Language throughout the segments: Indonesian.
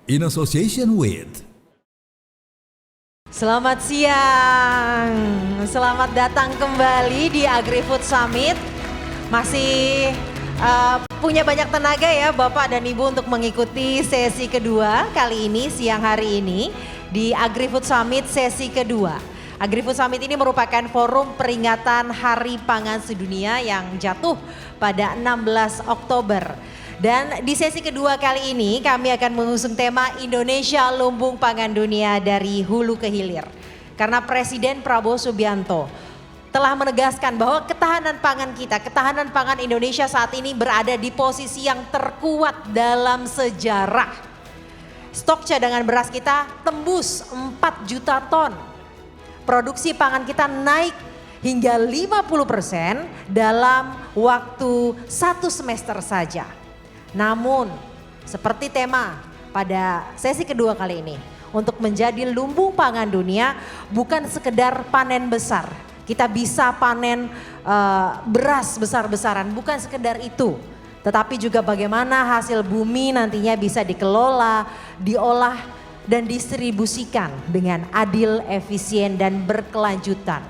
in association with. Selamat siang, selamat datang kembali di AgriFood Summit. Masih punya banyak tenaga ya Bapak dan Ibu untuk mengikuti sesi kedua kali ini, siang hari ini di AgriFood Summit sesi kedua. AgriFood Summit ini merupakan forum peringatan Hari Pangan Sedunia yang jatuh pada 16 Oktober. Dan di sesi kedua kali ini kami akan mengusung tema Indonesia Lumbung Pangan Dunia dari Hulu ke Hilir. Karena Presiden Prabowo Subianto telah menegaskan bahwa ketahanan pangan kita, ketahanan pangan Indonesia saat ini berada di posisi yang terkuat dalam sejarah. Stok cadangan beras kita tembus 4 juta ton. Produksi pangan kita naik hingga 50% dalam waktu 1 semester saja. Namun seperti tema pada sesi kedua kali ini, untuk menjadi lumbung pangan dunia bukan sekedar panen besar. Kita bisa panen beras besar-besaran, bukan sekedar itu. Tetapi juga bagaimana hasil bumi nantinya bisa dikelola, diolah dan distribusikan dengan adil, efisien dan berkelanjutan.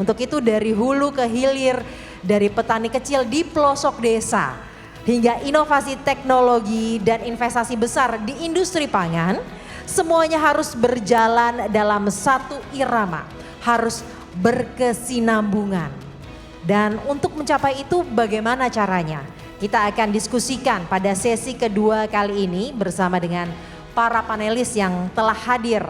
Untuk itu dari hulu ke hilir, dari petani kecil di pelosok desa, hingga inovasi teknologi dan investasi besar di industri pangan, semuanya harus berjalan dalam satu irama, harus berkesinambungan. Dan untuk mencapai itu bagaimana caranya? Kita akan diskusikan pada sesi kedua kali ini bersama dengan para panelis yang telah hadir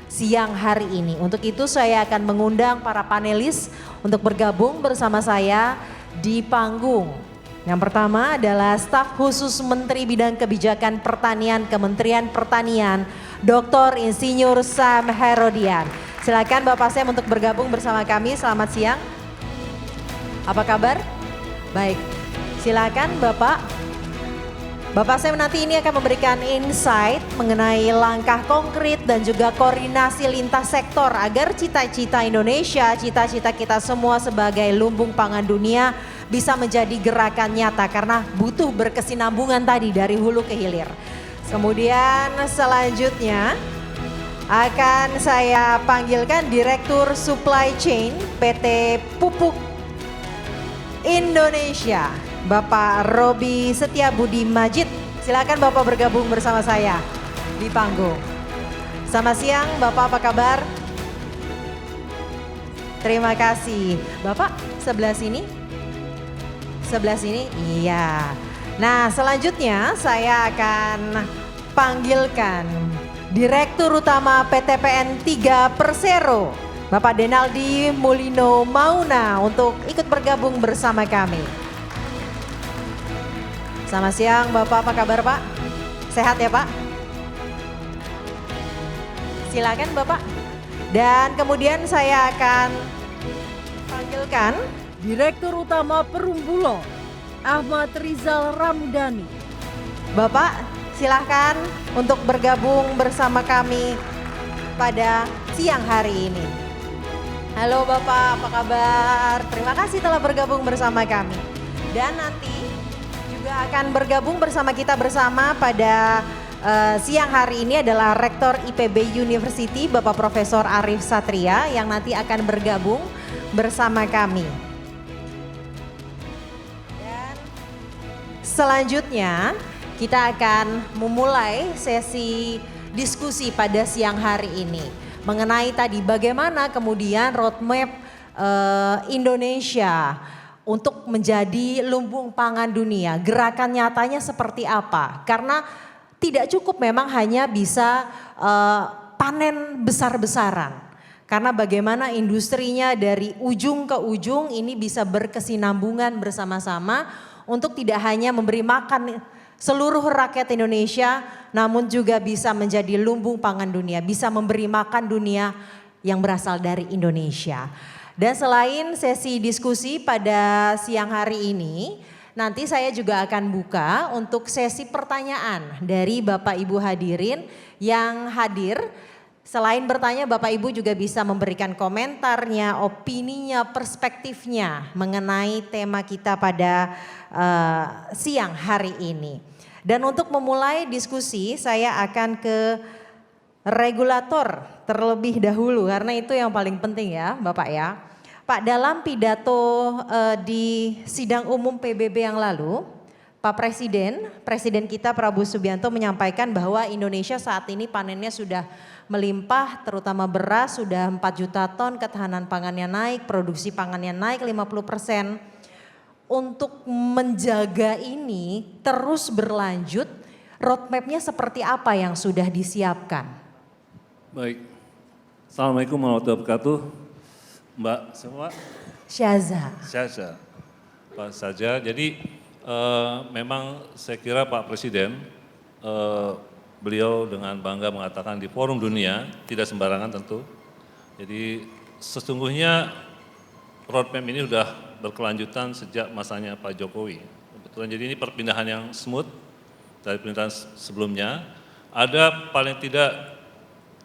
siang hari ini. Untuk itu saya akan mengundang para panelis untuk bergabung bersama saya di panggung. Yang pertama adalah staf khusus Menteri Bidang Kebijakan Pertanian Kementerian Pertanian, Dr. Insinyur Sam Herodian. Silakan Bapak Sam untuk bergabung bersama kami. Selamat siang. Apa kabar? Baik. Silakan Bapak. Bapak Sam nanti ini akan memberikan insight mengenai langkah konkret dan juga koordinasi lintas sektor agar cita-cita Indonesia, cita-cita kita semua sebagai lumbung pangan dunia bisa menjadi gerakan nyata karena butuh berkesinambungan tadi dari hulu ke hilir. Kemudian selanjutnya akan saya panggilkan Direktur Supply Chain PT Pupuk Indonesia, Bapak Robi Setiabudi Majid. Silakan Bapak bergabung bersama saya di panggung. Selamat siang Bapak, apa kabar? Terima kasih. Bapak sebelah sini. Sebelah sini, iya. Nah selanjutnya saya akan panggilkan Direktur Utama PTPN 3 Persero, Bapak Denaldi Mulino Mauna untuk ikut bergabung bersama kami. Selamat siang Bapak, apa kabar Pak? Sehat ya Pak? Silakan Bapak. Dan kemudian saya akan panggilkan Direktur Utama Perumbulok, Ahmad Rizal Ramdhani. Bapak silahkan untuk bergabung bersama kami pada siang hari ini. Halo Bapak, apa kabar? Terima kasih telah bergabung bersama kami. Dan nanti juga akan bergabung bersama kita bersama pada siang hari ini adalah Rektor IPB University, Bapak Profesor Arief Satria yang nanti akan bergabung bersama kami. Selanjutnya kita akan memulai sesi diskusi pada siang hari ini mengenai tadi bagaimana kemudian roadmap Indonesia untuk menjadi lumbung pangan dunia. Gerakan nyatanya seperti apa? Karena tidak cukup memang hanya bisa panen besar-besaran. Karena bagaimana industrinya dari ujung ke ujung ini bisa berkesinambungan bersama-sama untuk tidak hanya memberi makan seluruh rakyat Indonesia, namun juga bisa menjadi lumbung pangan dunia, bisa memberi makan dunia yang berasal dari Indonesia. Dan selain sesi diskusi pada siang hari ini, nanti saya juga akan buka untuk sesi pertanyaan dari Bapak Ibu hadirin yang hadir. Selain bertanya, Bapak Ibu juga bisa memberikan komentarnya, opininya, perspektifnya mengenai tema kita pada siang hari ini. Dan untuk memulai diskusi saya akan ke regulator terlebih dahulu karena itu yang paling penting ya Bapak ya. Pak, dalam pidato di sidang umum PBB yang lalu, Pak Presiden kita Prabowo Subianto menyampaikan bahwa Indonesia saat ini panennya sudah melimpah, terutama beras sudah 4 juta ton, ketahanan pangannya naik, produksi pangannya naik 50%. Untuk menjaga ini terus berlanjut, roadmap-nya seperti apa yang sudah disiapkan? Baik, Assalamualaikum warahmatullahi wabarakatuh. Mbak semua. Syaza. Pak saja, jadi memang saya kira Pak Presiden, beliau dengan bangga mengatakan di forum dunia, tidak sembarangan tentu. Jadi sesungguhnya roadmap ini sudah berkelanjutan sejak masanya Pak Jokowi. Kebetulan jadi ini perpindahan yang smooth dari pemerintahan sebelumnya. Ada paling tidak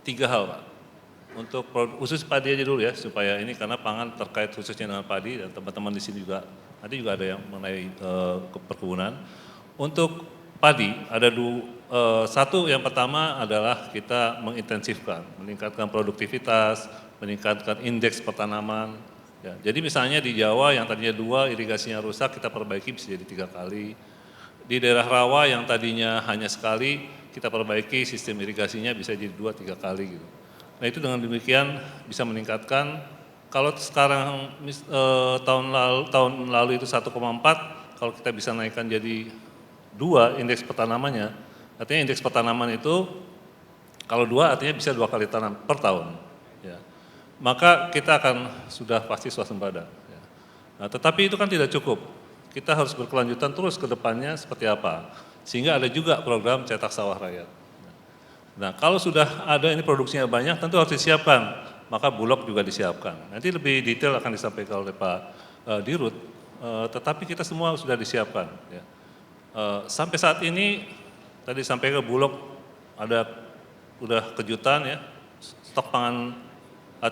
3 hal Pak. Untuk khusus padi aja dulu ya, supaya ini karena pangan terkait khususnya dengan padi dan teman-teman di sini juga, nanti juga ada yang mengenai perkebunan. Untuk padi ada satu yang pertama adalah kita mengintensifkan, meningkatkan produktivitas, meningkatkan indeks pertanaman. Ya, jadi misalnya di Jawa yang tadinya 2 irigasinya rusak kita perbaiki bisa jadi 3 kali. Di daerah rawa yang tadinya hanya sekali kita perbaiki sistem irigasinya bisa jadi 2-3 kali gitu. Nah itu dengan demikian bisa meningkatkan, kalau sekarang tahun lalu itu 1,4, kalau kita bisa naikkan jadi 2 indeks pertanamannya, artinya indeks pertanaman itu kalau 2 artinya bisa 2 kali tanam per tahun. Ya. Maka kita akan sudah pasti swasembada. Ya. Nah, tetapi itu kan tidak cukup, kita harus berkelanjutan terus ke depannya seperti apa, sehingga ada juga program cetak sawah rakyat. Nah kalau sudah ada ini produksinya banyak tentu harus disiapkan, maka bulog juga disiapkan. Nanti lebih detail akan disampaikan oleh Pak Dirut, tetapi kita semua sudah disiapkan. Ya. Sampai saat ini tadi sampaikan bulog udah kejutan ya, stok pangan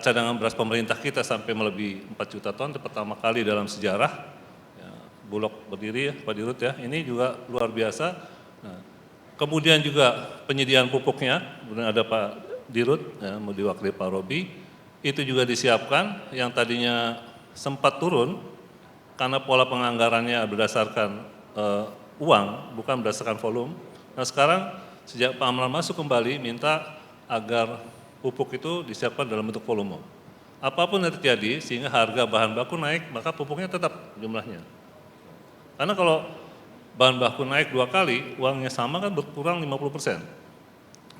cadangan beras pemerintah kita sampai melebihi 4 juta ton, itu pertama kali dalam sejarah ya, bulog berdiri ya Pak Dirut ya, ini juga luar biasa. Nah, kemudian juga penyediaan pupuknya, kemudian ada Pak Dirut, ya, mau diwakili Pak Robi, itu juga disiapkan, yang tadinya sempat turun, karena pola penganggarannya berdasarkan uang, bukan berdasarkan volume. Nah sekarang sejak Pak Amran masuk kembali, minta agar pupuk itu disiapkan dalam bentuk volume. Apapun yang terjadi, sehingga harga bahan baku naik, maka pupuknya tetap jumlahnya. Karena kalau bahan baku naik 2 kali, uangnya sama kan berkurang 50%.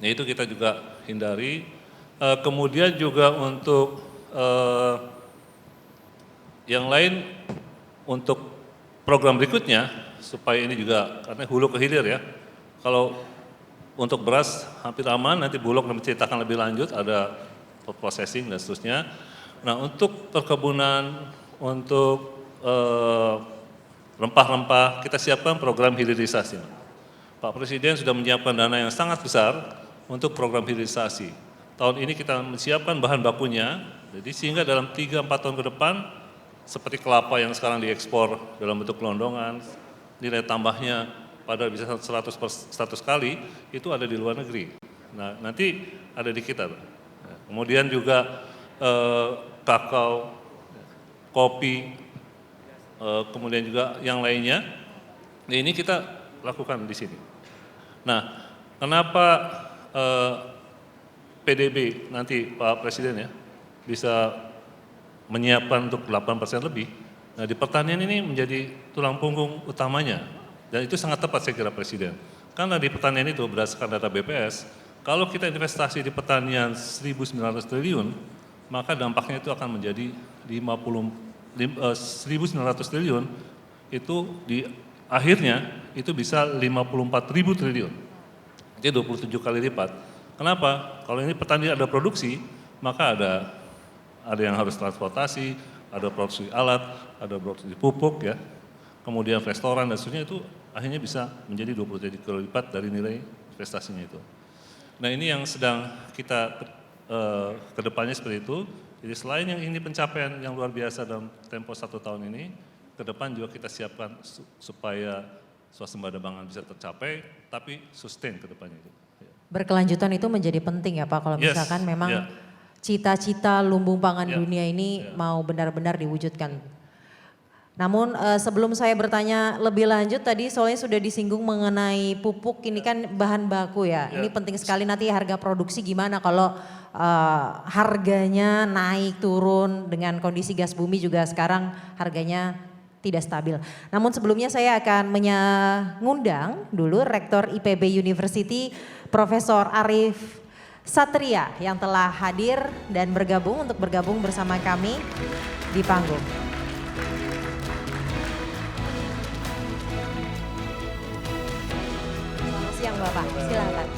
Nah itu kita juga hindari. Kemudian juga untuk yang lain, untuk program berikutnya, supaya ini juga, karena hulu ke hilir ya. Kalau untuk beras hampir aman, nanti Bulog menceritakan lebih lanjut, ada processing dan seterusnya. Nah untuk perkebunan, untuk rempah-rempah, kita siapkan program hilirisasi. Pak Presiden sudah menyiapkan dana yang sangat besar untuk program hilirisasi. Tahun ini kita menyiapkan bahan bakunya, jadi sehingga dalam 3-4 tahun ke depan, seperti kelapa yang sekarang diekspor dalam bentuk gelondongan, nilai tambahnya pada bisa 100 kali, itu ada di luar negeri. Nah nanti ada di kita. Kemudian juga kakao, kopi, kemudian juga yang lainnya, ini kita lakukan di sini. Nah, kenapa PDB nanti Pak Presiden ya bisa menyiapkan untuk 8% lebih? Nah, di pertanian ini menjadi tulang punggung utamanya, dan itu sangat tepat saya kira Presiden. Karena di pertanian itu berdasarkan data BPS, kalau kita investasi di pertanian 1.900 triliun, maka dampaknya itu akan menjadi 1.900 triliun, itu di akhirnya itu bisa 54.000 triliun. Jadi 27 kali lipat. Kenapa? Kalau ini petani ada produksi, maka ada yang harus transportasi, ada produksi alat, ada produksi pupuk ya. Kemudian restoran dan seterusnya, itu akhirnya bisa menjadi 27 kali lipat dari nilai investasinya itu. Nah ini yang sedang kita kedepannya seperti itu. Jadi selain yang ini pencapaian yang luar biasa dalam tempo 1 tahun ini, ke depan juga kita siapkan supaya swasembada pangan bisa tercapai, tapi sustain ke depannya itu. Berkelanjutan itu menjadi penting ya Pak, kalau Yes, misalkan memang yeah. cita-cita lumbung pangan Yeah, dunia ini yeah. mau benar-benar diwujudkan. Namun sebelum saya bertanya lebih lanjut tadi soalnya sudah disinggung mengenai pupuk, ini kan bahan baku ya. Yeah. Ini penting sekali nanti harga produksi gimana kalau harganya naik turun dengan kondisi gas bumi juga sekarang harganya tidak stabil. Namun sebelumnya saya akan mengundang dulu Rektor IPB University Profesor Arief Satria yang telah hadir dan untuk bergabung bersama kami di panggung. Selamat siang Bapak, silakan.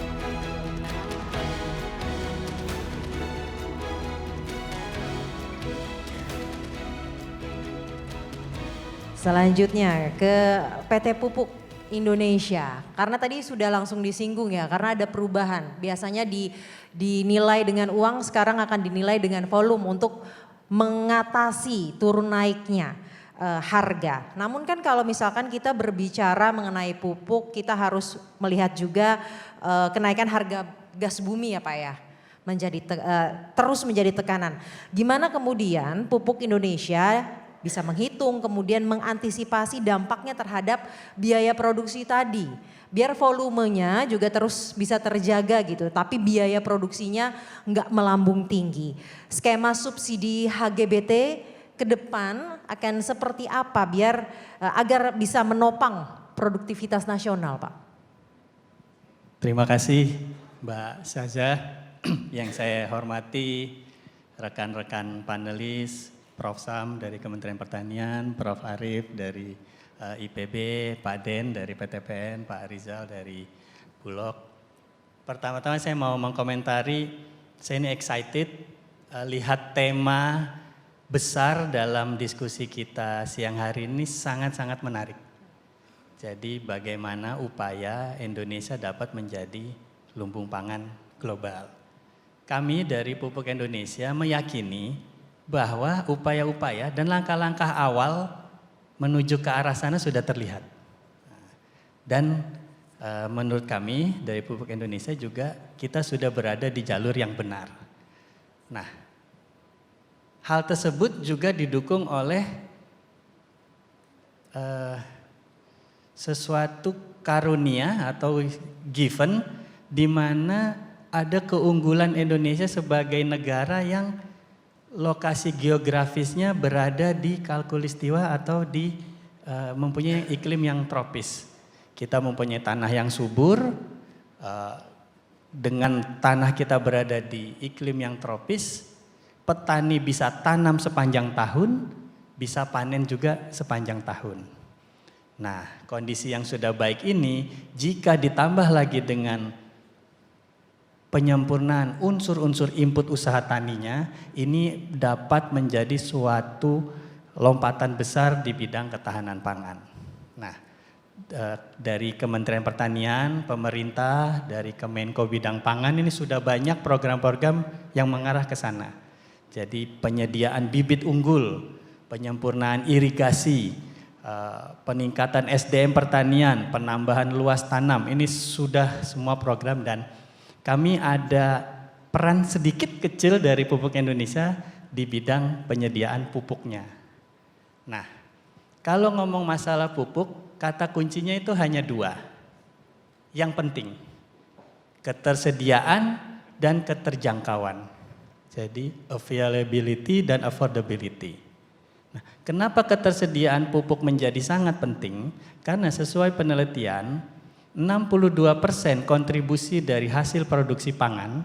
Selanjutnya ke PT Pupuk Indonesia. Karena tadi sudah langsung disinggung ya, karena ada perubahan. Biasanya dinilai dengan uang, sekarang akan dinilai dengan volume untuk mengatasi turun naiknya harga. Namun kan kalau misalkan kita berbicara mengenai pupuk, kita harus melihat juga kenaikan harga gas bumi ya Pak ya. Terus menjadi tekanan. Gimana kemudian Pupuk Indonesia bisa menghitung kemudian mengantisipasi dampaknya terhadap biaya produksi tadi. Biar volumenya juga terus bisa terjaga gitu, tapi biaya produksinya nggak melambung tinggi. Skema subsidi HGBT ke depan akan seperti apa biar agar bisa menopang produktivitas nasional Pak? Terima kasih Mbak Saza, yang saya hormati rekan-rekan panelis, Prof. Sam dari Kementerian Pertanian, Prof. Arief dari IPB, Pak Den dari PTPN, Pak Rizal dari Bulog. Pertama-tama saya mau mengkomentari, saya ini excited lihat tema besar dalam diskusi kita siang hari ini sangat-sangat menarik. Jadi bagaimana upaya Indonesia dapat menjadi lumbung pangan global. Kami dari Pupuk Indonesia meyakini bahwa upaya-upaya dan langkah-langkah awal menuju ke arah sana sudah terlihat. Dan menurut kami dari Pupuk Indonesia juga kita sudah berada di jalur yang benar. Nah, hal tersebut juga didukung oleh sesuatu karunia atau given di mana ada keunggulan Indonesia sebagai negara yang lokasi geografisnya berada di Khatulistiwa atau mempunyai iklim yang tropis. Kita mempunyai tanah yang subur, dengan tanah kita berada di iklim yang tropis, petani bisa tanam sepanjang tahun, bisa panen juga sepanjang tahun. Nah, kondisi yang sudah baik ini jika ditambah lagi dengan penyempurnaan unsur-unsur input usaha taninya, ini dapat menjadi suatu lompatan besar di bidang ketahanan pangan. Nah, dari Kementerian Pertanian, pemerintah, dari Kemenko Bidang Pangan ini sudah banyak program-program yang mengarah ke sana. Jadi penyediaan bibit unggul, penyempurnaan irigasi, peningkatan SDM pertanian, penambahan luas tanam, ini sudah semua program dan kami ada peran sedikit kecil dari Pupuk Indonesia di bidang penyediaan pupuknya. Nah, kalau ngomong masalah pupuk, kata kuncinya itu hanya dua. Yang penting, ketersediaan dan keterjangkauan. Jadi availability dan affordability. Nah, kenapa ketersediaan pupuk menjadi sangat penting? Karena sesuai penelitian, 62% kontribusi dari hasil produksi pangan,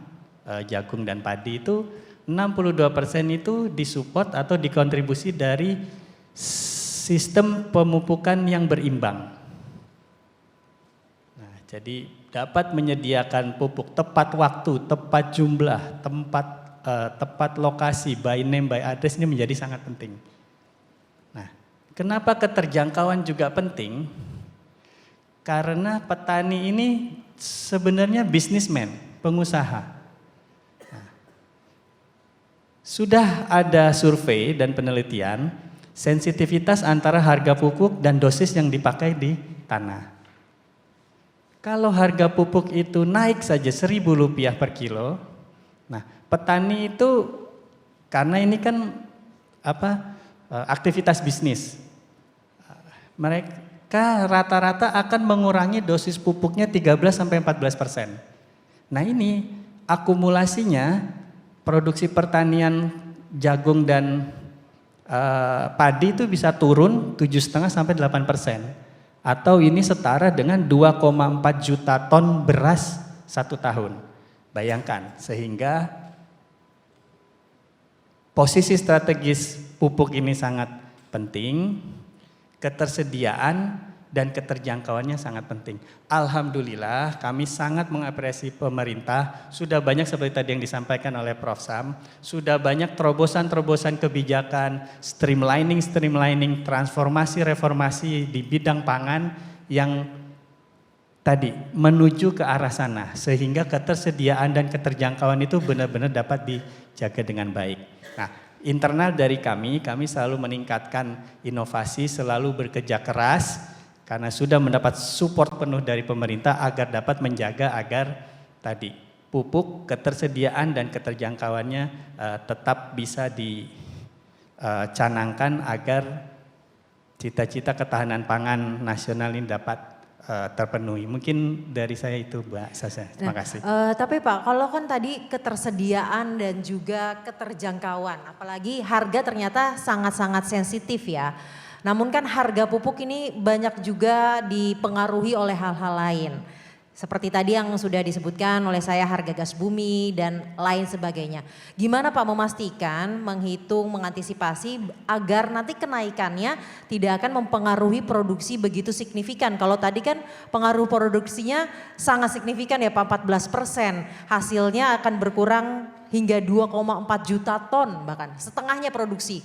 jagung dan padi itu, 62% itu disupport atau dikontribusi dari sistem pemupukan yang berimbang. Nah, jadi dapat menyediakan pupuk tepat waktu, tepat jumlah, tepat lokasi, by name, by address ini menjadi sangat penting. Nah, kenapa keterjangkauan juga penting? Karena petani ini sebenarnya bisnismen, pengusaha. Nah, sudah ada survei dan penelitian sensitivitas antara harga pupuk dan dosis yang dipakai di tanah. Kalau harga pupuk itu naik saja Rp1.000 per kilo, nah petani itu karena ini kan aktivitas bisnis, mereka rata-rata akan mengurangi dosis pupuknya 13-14%. Nah ini akumulasinya produksi pertanian jagung dan padi itu bisa turun 7,5-8%. Atau ini setara dengan 2,4 juta ton beras 1 tahun. Bayangkan, sehingga posisi strategis pupuk ini sangat penting, ketersediaan dan keterjangkauannya sangat penting. Alhamdulillah kami sangat mengapresiasi pemerintah, sudah banyak seperti tadi yang disampaikan oleh Prof. Sam, sudah banyak terobosan-terobosan kebijakan, streamlining, transformasi-reformasi di bidang pangan yang tadi menuju ke arah sana, sehingga ketersediaan dan keterjangkauan itu benar-benar dapat dijaga dengan baik. Nah, internal dari kami selalu meningkatkan inovasi, selalu bekerja keras, karena sudah mendapat support penuh dari pemerintah agar dapat menjaga agar tadi pupuk, ketersediaan dan keterjangkauannya tetap bisa dicanangkan agar cita-cita ketahanan pangan nasional ini dapat terpenuhi. Mungkin dari saya itu, Mbak Sasa. Terima kasih. Tapi Pak, kalau kan tadi ketersediaan dan juga keterjangkauan, apalagi harga ternyata sangat-sangat sensitif ya. Namun kan harga pupuk ini banyak juga dipengaruhi oleh hal-hal lain. Seperti tadi yang sudah disebutkan oleh saya, harga gas bumi dan lain sebagainya. Gimana Pak memastikan, menghitung, mengantisipasi agar nanti kenaikannya tidak akan mempengaruhi produksi begitu signifikan. Kalau tadi kan pengaruh produksinya sangat signifikan ya Pak, 14%. Hasilnya akan berkurang hingga 2,4 juta ton, bahkan setengahnya produksi.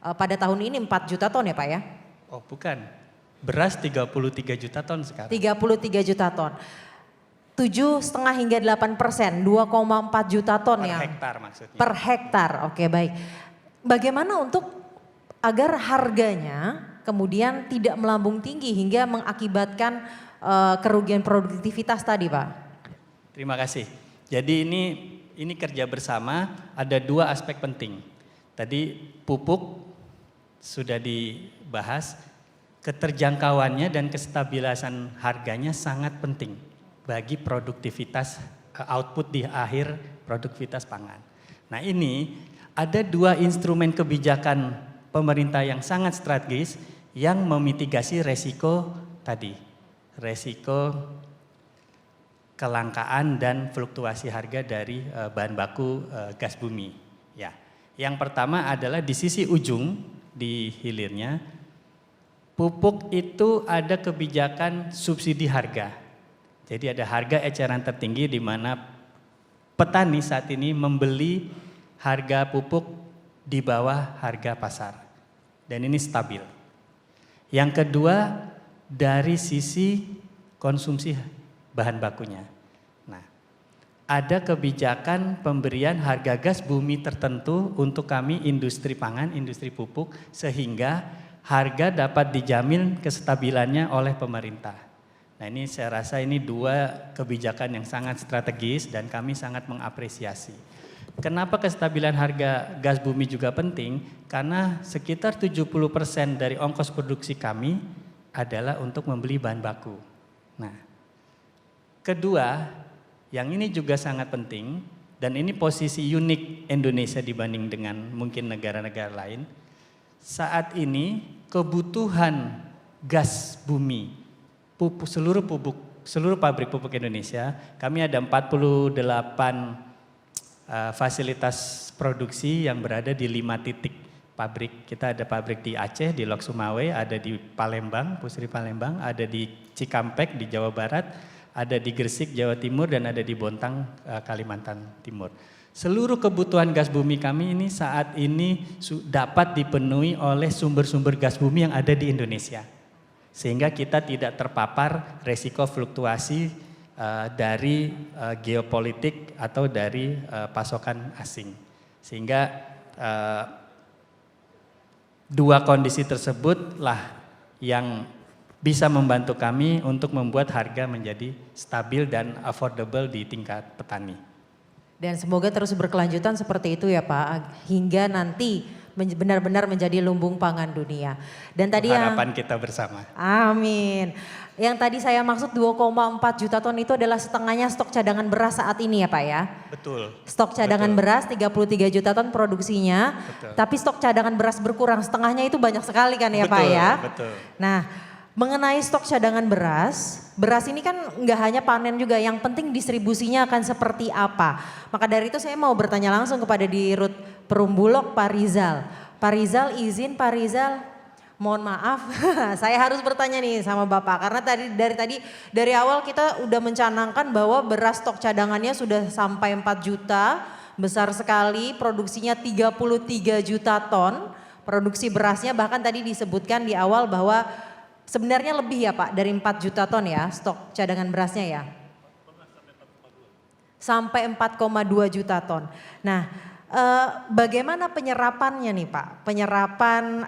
Pada tahun ini 4 juta ton ya Pak ya? Oh bukan, beras 33 juta ton sekarang. 33 juta ton. 7,5 hingga 8%, 2,4 juta ton ya. Per hektar maksudnya. Per hektar, oke baik. Bagaimana untuk agar harganya kemudian tidak melambung tinggi hingga mengakibatkan kerugian produktivitas tadi Pak? Terima kasih. Jadi ini kerja bersama, ada 2 aspek penting. Tadi pupuk sudah dibahas, keterjangkauannya dan kestabilan harganya sangat penting bagi produktivitas output di akhir produktivitas pangan. Nah ini ada 2 instrumen kebijakan pemerintah yang sangat strategis yang memitigasi resiko tadi, resiko kelangkaan dan fluktuasi harga dari bahan baku gas bumi. Ya, yang pertama adalah di sisi ujung di hilirnya, pupuk itu ada kebijakan subsidi harga. Jadi ada harga eceran tertinggi di mana petani saat ini membeli harga pupuk di bawah harga pasar. Dan ini stabil. Yang kedua dari sisi konsumsi bahan bakunya. Nah, ada kebijakan pemberian harga gas bumi tertentu untuk kami industri pangan, industri pupuk, sehingga harga dapat dijamin kestabilannya oleh pemerintah. Nah ini saya rasa ini 2 kebijakan yang sangat strategis dan kami sangat mengapresiasi. Kenapa kestabilan harga gas bumi juga penting? Karena sekitar 70% dari ongkos produksi kami adalah untuk membeli bahan baku. Nah, kedua, yang ini juga sangat penting dan ini posisi unik Indonesia dibanding dengan mungkin negara-negara lain. Saat ini kebutuhan gas bumi seluruh pabrik pupuk Indonesia, kami ada 48 fasilitas produksi yang berada di 5 titik pabrik. Kita ada pabrik di Aceh, di Lok Sumawe, ada di Palembang, Pusri Palembang, ada di Cikampek di Jawa Barat, ada di Gresik, Jawa Timur, dan ada di Bontang, Kalimantan Timur. Seluruh kebutuhan gas bumi kami ini saat ini dapat dipenuhi oleh sumber-sumber gas bumi yang ada di Indonesia. Sehingga kita tidak terpapar resiko fluktuasi dari geopolitik atau dari pasokan asing. Sehingga 2 kondisi tersebutlah yang bisa membantu kami untuk membuat harga menjadi stabil dan affordable di tingkat petani. Dan semoga terus berkelanjutan seperti itu ya Pak, hingga nanti benar-benar menjadi lumbung pangan dunia. Dan tadi harapan kita bersama. Amin. Yang tadi saya maksud 2,4 juta ton itu adalah setengahnya stok cadangan beras saat ini ya Pak ya? Betul. Stok cadangan beras 33 juta ton produksinya, tapi stok cadangan beras berkurang, setengahnya itu banyak sekali kan ya Pak ya? Betul. Nah, mengenai stok cadangan beras ini kan nggak hanya panen juga, yang penting distribusinya akan seperti apa. Maka dari itu saya mau bertanya langsung kepada Dirut Perumbulok Pak Rizal. Pak Rizal, izin Pak Rizal, mohon maaf saya harus bertanya nih sama Bapak. Karena dari awal kita udah mencanangkan bahwa beras stok cadangannya sudah sampai 4 juta, besar sekali, produksinya 33 juta ton. Produksi berasnya bahkan tadi disebutkan di awal bahwa sebenarnya lebih ya Pak dari 4 juta ton ya stok cadangan berasnya ya. Sampai 4,2 juta ton. Nah, bagaimana penyerapannya nih Pak? Penyerapan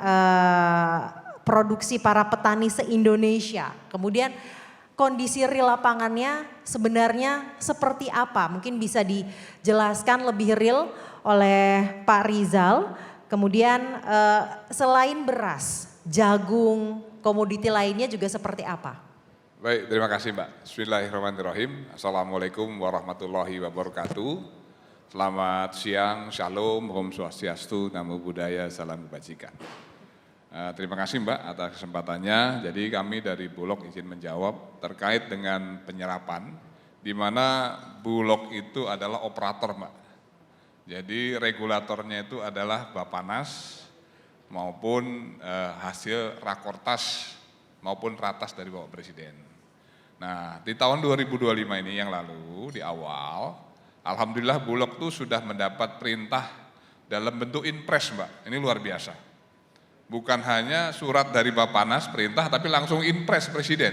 produksi para petani se-Indonesia. Kemudian kondisi real lapangannya sebenarnya seperti apa? Mungkin bisa dijelaskan lebih real oleh Pak Rizal. Kemudian selain beras, jagung, komoditi lainnya juga seperti apa? Baik, terima kasih Mbak. Bismillahirrahmanirrahim. Assalamualaikum warahmatullahi wabarakatuh. Selamat siang, shalom, om swastiastu, namo buddhaya, salam kebajikan. Terima kasih Mbak atas kesempatannya. Jadi kami dari Bulog izin menjawab terkait dengan penyerapan, di mana Bulog itu adalah operator Mbak. Jadi regulatornya itu adalah Bappenas maupun hasil rakortas maupun ratas dari Bapak Presiden. Nah, di tahun 2025 ini yang lalu di awal, alhamdulillah Bulog tuh sudah mendapat perintah dalam bentuk inpres Mbak, ini luar biasa. Bukan hanya surat dari Bappenas perintah, tapi langsung inpres Presiden.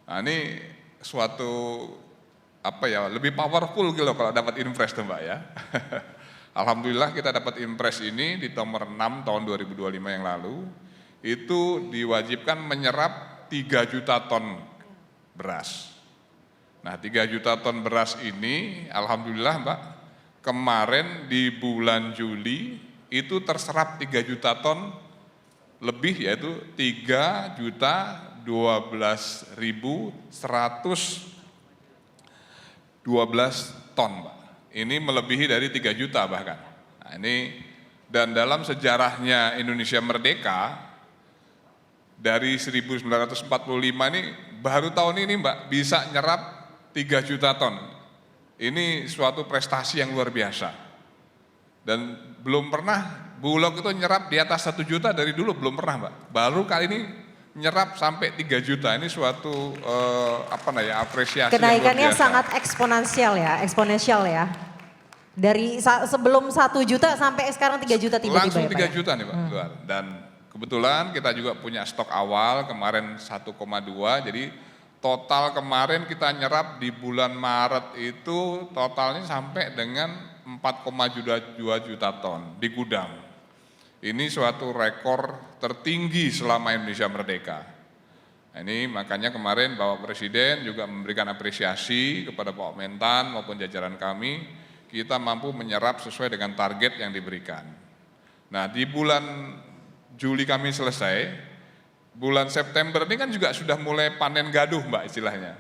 Nah ini suatu lebih powerful gitu kalau dapat inpres tuh Mbak ya. Alhamdulillah kita dapat inpres ini di nomor 6 tahun 2025 yang lalu, itu diwajibkan menyerap 3 juta ton beras. Nah 3 juta ton beras ini alhamdulillah Mbak, kemarin di bulan Juli itu terserap 3 juta ton lebih, yaitu 3 juta 12.112 ton Mbak. Ini melebihi dari 3 juta bahkan. Nah, ini dan dalam sejarahnya Indonesia merdeka dari 1945 ini baru tahun ini Mbak bisa nyerap 3 juta ton. Ini suatu prestasi yang luar biasa. Dan belum pernah Bulog itu nyerap di atas 1 juta dari dulu, belum pernah Mbak. Baru kali ini nyerap sampai 3 juta, ini suatu apresiasi kenaikannya yang luar biasa. sangat eksponensial ya. Dari sebelum 1 juta sampai sekarang 3 juta tiba-tiba langsung ya Pak. 3 juta nih Pak. Dan kebetulan kita juga punya stok awal kemarin 1,2, jadi total kemarin kita nyerap di bulan Maret itu totalnya sampai dengan 4,2 juta ton di gudang. Ini suatu rekor tertinggi selama Indonesia merdeka. Nah, ini makanya kemarin Bapak Presiden juga memberikan apresiasi kepada Pak Mentan maupun jajaran kami, kita mampu menyerap sesuai dengan target yang diberikan. Nah di bulan Juli kami selesai, bulan September ini kan juga sudah mulai panen gaduh Mbak istilahnya.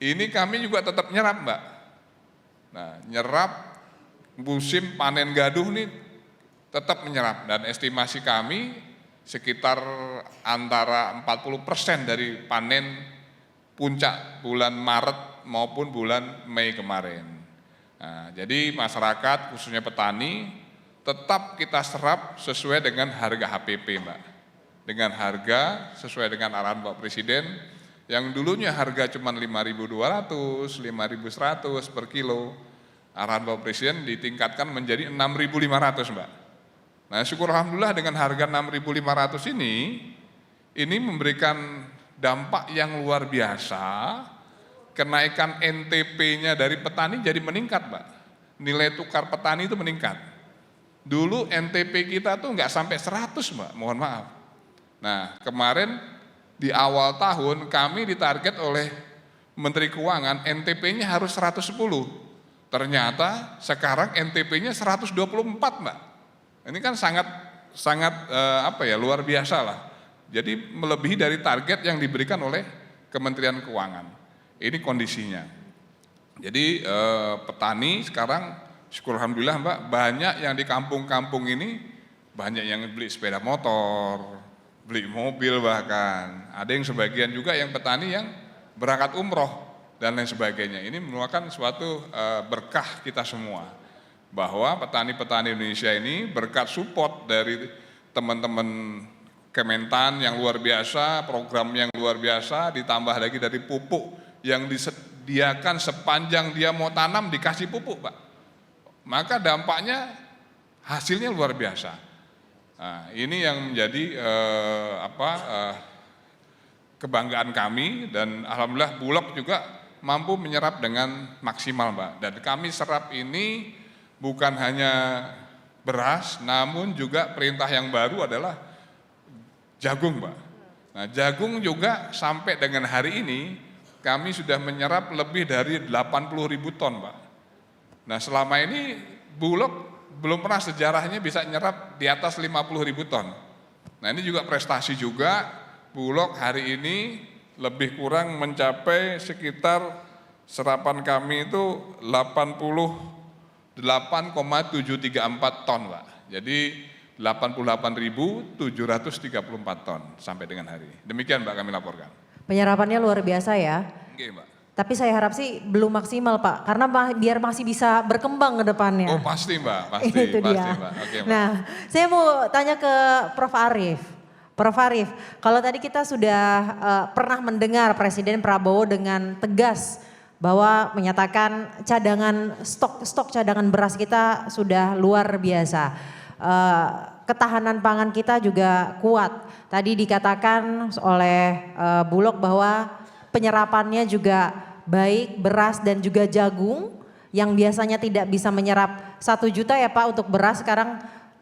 Ini kami juga tetap nyerap Mbak. Nah nyerap musim panen gaduh nih tetap menyerap, dan estimasi kami sekitar antara 40% dari panen puncak bulan Maret maupun bulan Mei kemarin. Nah, jadi masyarakat khususnya petani tetap kita serap sesuai dengan harga HPP Mbak. Dengan harga sesuai dengan arahan Bapak Presiden yang dulunya harga cuma 5.200, 5.100 per kilo. Arahan Bapak Presiden ditingkatkan menjadi 6.500 Mbak. Nah syukur alhamdulillah dengan harga 6.500 ini memberikan dampak yang luar biasa. Kenaikan NTP-nya dari petani jadi meningkat Mbak. Nilai tukar petani itu meningkat. Dulu NTP kita tuh nggak sampai 100 Mbak, mohon maaf. Nah kemarin di awal tahun kami ditarget oleh Menteri Keuangan NTP-nya harus 110. Ternyata sekarang NTP-nya 124, Mbak. Ini kan sangat luar biasa lah. Jadi melebihi dari target yang diberikan oleh Kementerian Keuangan. Ini kondisinya. Jadi petani sekarang syukur alhamdulillah Mbak, banyak yang di kampung-kampung ini banyak yang beli sepeda motor, beli mobil bahkan. Ada yang sebagian juga yang petani yang berangkat umroh dan lain sebagainya. Ini merupakan suatu berkah kita semua. Bahwa petani-petani Indonesia ini berkat support dari teman-teman Kementan yang luar biasa, program yang luar biasa, ditambah lagi dari pupuk yang disediakan sepanjang dia mau tanam dikasih pupuk, Pak. Maka dampaknya hasilnya luar biasa. Nah, ini yang menjadi kebanggaan kami dan alhamdulillah Bulog juga mampu menyerap dengan maksimal, Mbak. Dan kami serap ini bukan hanya beras, namun juga perintah yang baru adalah jagung, Mbak. Nah, jagung juga sampai dengan hari ini kami sudah menyerap lebih dari 80.000 ton, Mbak. Nah, selama ini Bulog belum pernah sejarahnya bisa nyerap di atas 50.000 ton. Nah, ini juga prestasi juga. Bulog hari ini lebih kurang mencapai sekitar serapan kami itu 8,734 ton, Pak. Jadi 88.734 ton sampai dengan hari. Demikian, Mbak, kami laporkan. Penyerapannya luar biasa ya. Oke, Mbak. Tapi saya harap sih belum maksimal, Pak, karena biar masih bisa berkembang ke depannya. Oh, pasti, Mbak, pasti, Itu pasti, dia. Mbak. Oke, Mbak. Nah, saya mau tanya ke Prof. Arief. Prof. Arief, kalau tadi kita sudah pernah mendengar Presiden Prabowo dengan tegas bahwa menyatakan stok cadangan beras kita sudah luar biasa. Ketahanan pangan kita juga kuat. Tadi dikatakan oleh Bulog bahwa penyerapannya juga baik, beras dan juga jagung yang biasanya tidak bisa menyerap 1 juta ya Pak untuk beras, sekarang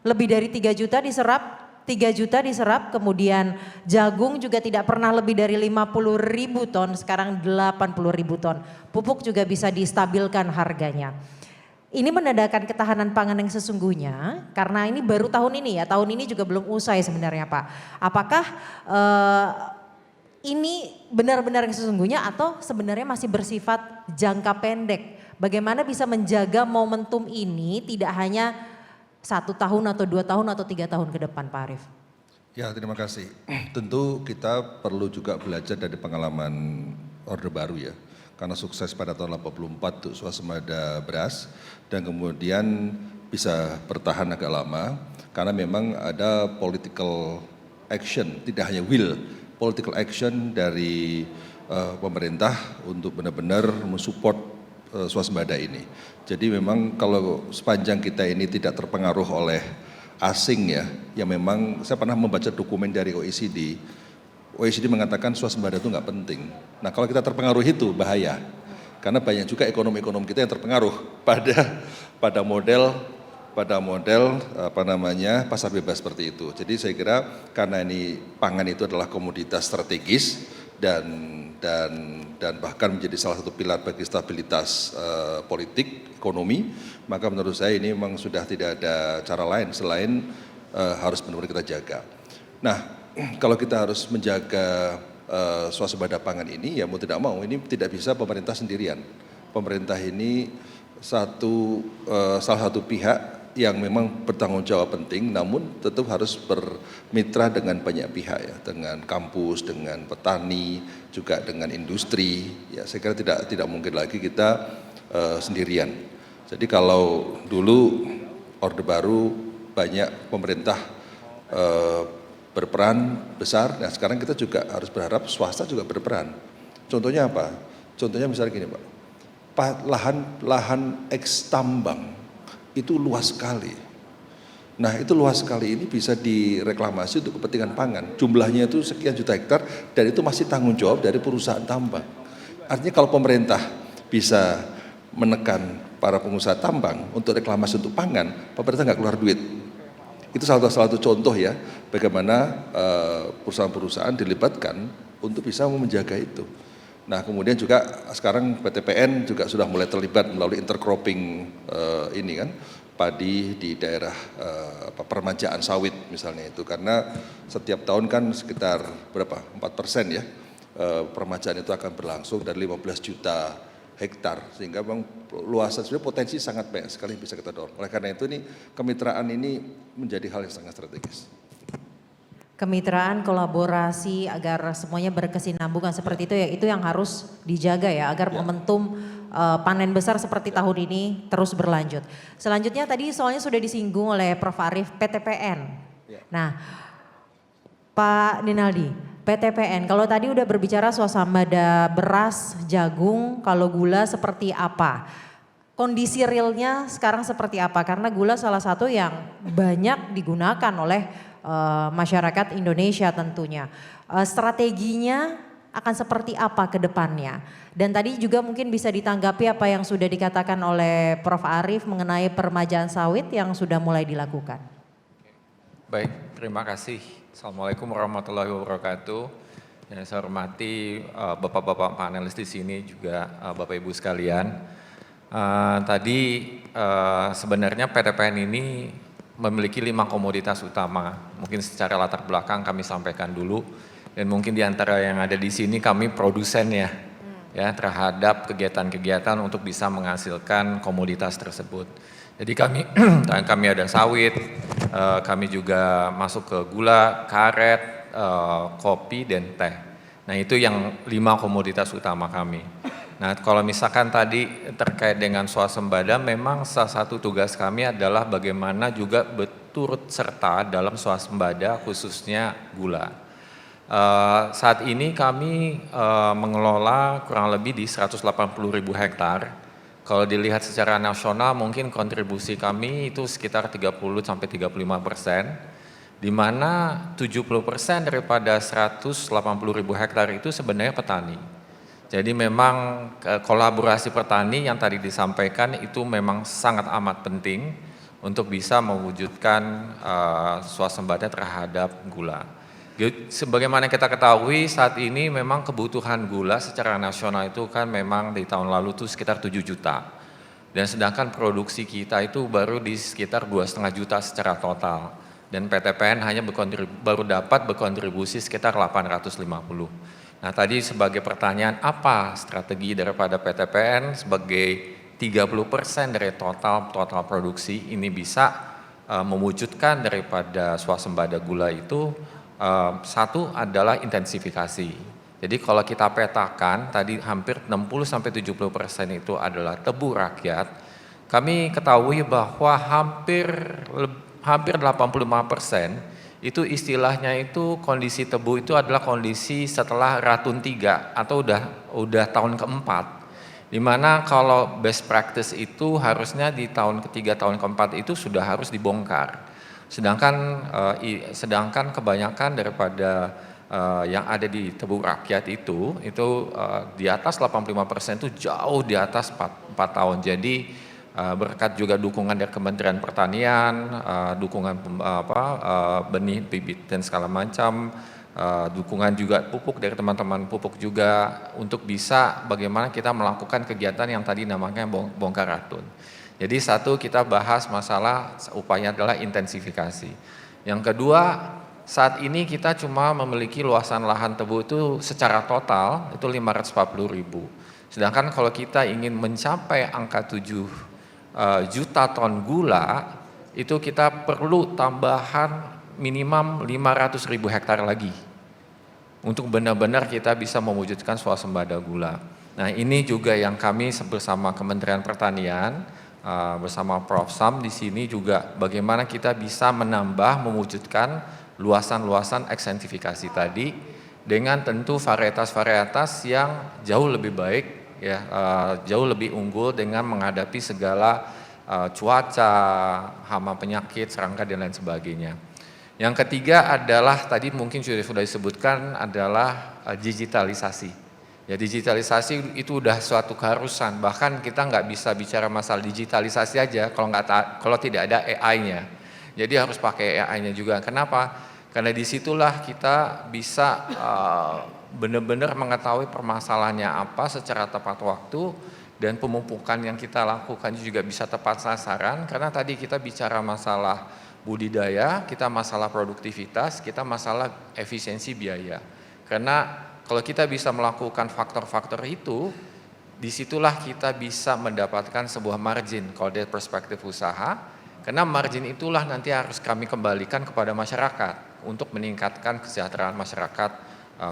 lebih dari 3 juta diserap. 3 juta diserap, kemudian jagung juga tidak pernah lebih dari 50.000 ton, sekarang 80.000 ton. Pupuk juga bisa distabilkan harganya. Ini menandakan ketahanan pangan yang sesungguhnya, karena ini baru tahun ini ya, tahun ini juga belum usai sebenarnya Pak. Apakah ini benar-benar yang sesungguhnya atau sebenarnya masih bersifat jangka pendek? Bagaimana bisa menjaga momentum ini tidak hanya 1 tahun atau 2 tahun atau 3 tahun ke depan, Pak Arief? Ya, terima kasih. Tentu kita perlu juga belajar dari pengalaman Orde Baru ya. Karena sukses pada tahun 84 untuk swasembada beras dan kemudian bisa bertahan agak lama karena memang ada political action, tidak hanya will, political action dari pemerintah untuk benar-benar mensupport swasembada ini. Jadi memang kalau sepanjang kita ini tidak terpengaruh oleh asing ya, yang memang saya pernah membaca dokumen dari OECD. OECD mengatakan swasembada itu nggak penting. Nah kalau kita terpengaruh itu bahaya, karena banyak juga ekonomi-ekonomi kita yang terpengaruh pada model pasar bebas seperti itu. Jadi saya kira karena ini pangan itu adalah komoditas strategis dan bahkan menjadi salah satu pilar bagi stabilitas politik, ekonomi, maka menurut saya ini memang sudah tidak ada cara lain selain harus benar-benar kita jaga. Nah, kalau kita harus menjaga swasembada pangan ini, ya mau tidak mau, ini tidak bisa pemerintah sendirian. Pemerintah ini salah satu pihak yang memang bertanggung jawab penting, namun tetap harus bermitra dengan banyak pihak ya, dengan kampus, dengan petani, juga dengan industri. Ya, saya kira tidak mungkin lagi kita sendirian. Jadi kalau dulu Orde Baru banyak pemerintah berperan besar, nah sekarang kita juga harus berharap swasta juga berperan. Contohnya apa? Contohnya misalnya gini Pak, lahan eks tambang itu luas sekali. Nah itu luas sekali ini bisa direklamasi untuk kepentingan pangan. Jumlahnya itu sekian juta hektar dan itu masih tanggung jawab dari perusahaan tambang. Artinya kalau pemerintah bisa menekan para pengusaha tambang untuk reklamasi untuk pangan, pemerintah nggak keluar duit. Itu salah satu contoh ya bagaimana perusahaan-perusahaan dilibatkan untuk bisa menjaga itu. Nah kemudian juga sekarang PTPN juga sudah mulai terlibat melalui intercropping ini kan, padi di daerah permajaan sawit misalnya itu, karena setiap tahun kan sekitar berapa 4% ya permajaan itu akan berlangsung dari 15 juta hektar, sehingga memang luasan sebenarnya potensi sangat banyak sekali bisa kita dorong. Oleh karena itu ini kemitraan ini menjadi hal yang sangat strategis. Kemitraan, kolaborasi agar semuanya berkesinambungan seperti itu ya, itu yang harus dijaga ya agar momentum panen besar seperti tahun ini terus berlanjut. Selanjutnya tadi soalnya sudah disinggung oleh Prof. Arief, PTPN. Nah, Pak Dinaldi, PTPN kalau tadi udah berbicara swasembada beras, jagung, kalau gula seperti apa? Kondisi realnya sekarang seperti apa? Karena gula salah satu yang banyak digunakan oleh masyarakat Indonesia tentunya. Strateginya akan seperti apa ke depannya? Dan tadi juga mungkin bisa ditanggapi apa yang sudah dikatakan oleh Prof. Arief mengenai permajaan sawit yang sudah mulai dilakukan. Baik, terima kasih. Assalamualaikum warahmatullahi wabarakatuh. Yang saya hormati Bapak-Bapak panelis di sini juga Bapak Ibu sekalian. Tadi sebenarnya PTPN ini memiliki 5 komoditas utama. Mungkin secara latar belakang kami sampaikan dulu, dan mungkin di antara yang ada di sini kami produsen ya terhadap kegiatan-kegiatan untuk bisa menghasilkan komoditas tersebut. Jadi kami ada sawit, kami juga masuk ke gula, karet, kopi dan teh. Nah itu yang 5 komoditas utama kami. Nah kalau misalkan tadi terkait dengan swasembada, memang salah satu tugas kami adalah bagaimana juga berturut serta dalam swasembada khususnya gula. Saat ini kami mengelola kurang lebih di 180.000 hektar. Kalau dilihat secara nasional mungkin kontribusi kami itu sekitar 30-35%, di mana 70% daripada 180.000 hektar itu sebenarnya petani. Jadi memang kolaborasi petani yang tadi disampaikan itu memang sangat amat penting untuk bisa mewujudkan swasembada terhadap gula. Sebagaimana kita ketahui saat ini memang kebutuhan gula secara nasional itu kan memang di tahun lalu itu sekitar 7 juta. Dan sedangkan produksi kita itu baru di sekitar 2,5 juta secara total. Dan PTPN hanya baru dapat berkontribusi sekitar 850. Nah tadi sebagai pertanyaan apa strategi daripada PTPN sebagai 30% dari total produksi ini bisa mewujudkan daripada swasembada gula itu, satu adalah intensifikasi. Jadi kalau kita petakan tadi hampir 60-70% itu adalah tebu rakyat, kami ketahui bahwa hampir 85% itu istilahnya itu kondisi tebu itu adalah kondisi setelah Ratun 3 atau udah tahun keempat, dimana kalau best practice itu harusnya di tahun ketiga tahun keempat itu sudah harus dibongkar, sedangkan kebanyakan daripada yang ada di tebu rakyat itu di atas 85% itu jauh di atas 4 tahun. Jadi berkat juga dukungan dari Kementerian Pertanian, dukungan benih, bibit dan segala macam, dukungan juga pupuk dari teman-teman pupuk juga untuk bisa bagaimana kita melakukan kegiatan yang tadi namanya bongkar ratun. Jadi satu kita bahas masalah upaya adalah intensifikasi. Yang kedua, saat ini kita cuma memiliki luasan lahan tebu itu secara total itu 540.000. Sedangkan kalau kita ingin mencapai angka 7 juta ton gula, itu kita perlu tambahan minimum 500.000 hektar lagi untuk benar-benar kita bisa mewujudkan swasembada gula. Nah ini juga yang kami bersama Kementerian Pertanian, bersama Prof. Sam di sini juga bagaimana kita bisa menambah mewujudkan luasan-luasan eksentifikasi tadi dengan tentu varietas-varietas yang jauh lebih baik ya, jauh lebih unggul dengan menghadapi segala cuaca, hama penyakit, serangga dan lain sebagainya. Yang ketiga adalah tadi mungkin sudah disebutkan adalah digitalisasi. Ya digitalisasi itu udah suatu keharusan, bahkan kita nggak bisa bicara masalah digitalisasi aja kalau tidak ada AI-nya. Jadi harus pakai AI-nya juga. Kenapa? Karena disitulah kita bisa benar-benar mengetahui permasalahannya apa secara tepat waktu, dan pemupukan yang kita lakukan juga bisa tepat sasaran, karena tadi kita bicara masalah budidaya, kita masalah produktivitas, kita masalah efisiensi biaya. Karena kalau kita bisa melakukan faktor-faktor itu, disitulah kita bisa mendapatkan sebuah margin kalau dari perspektif usaha, karena margin itulah nanti harus kami kembalikan kepada masyarakat untuk meningkatkan kesejahteraan masyarakat,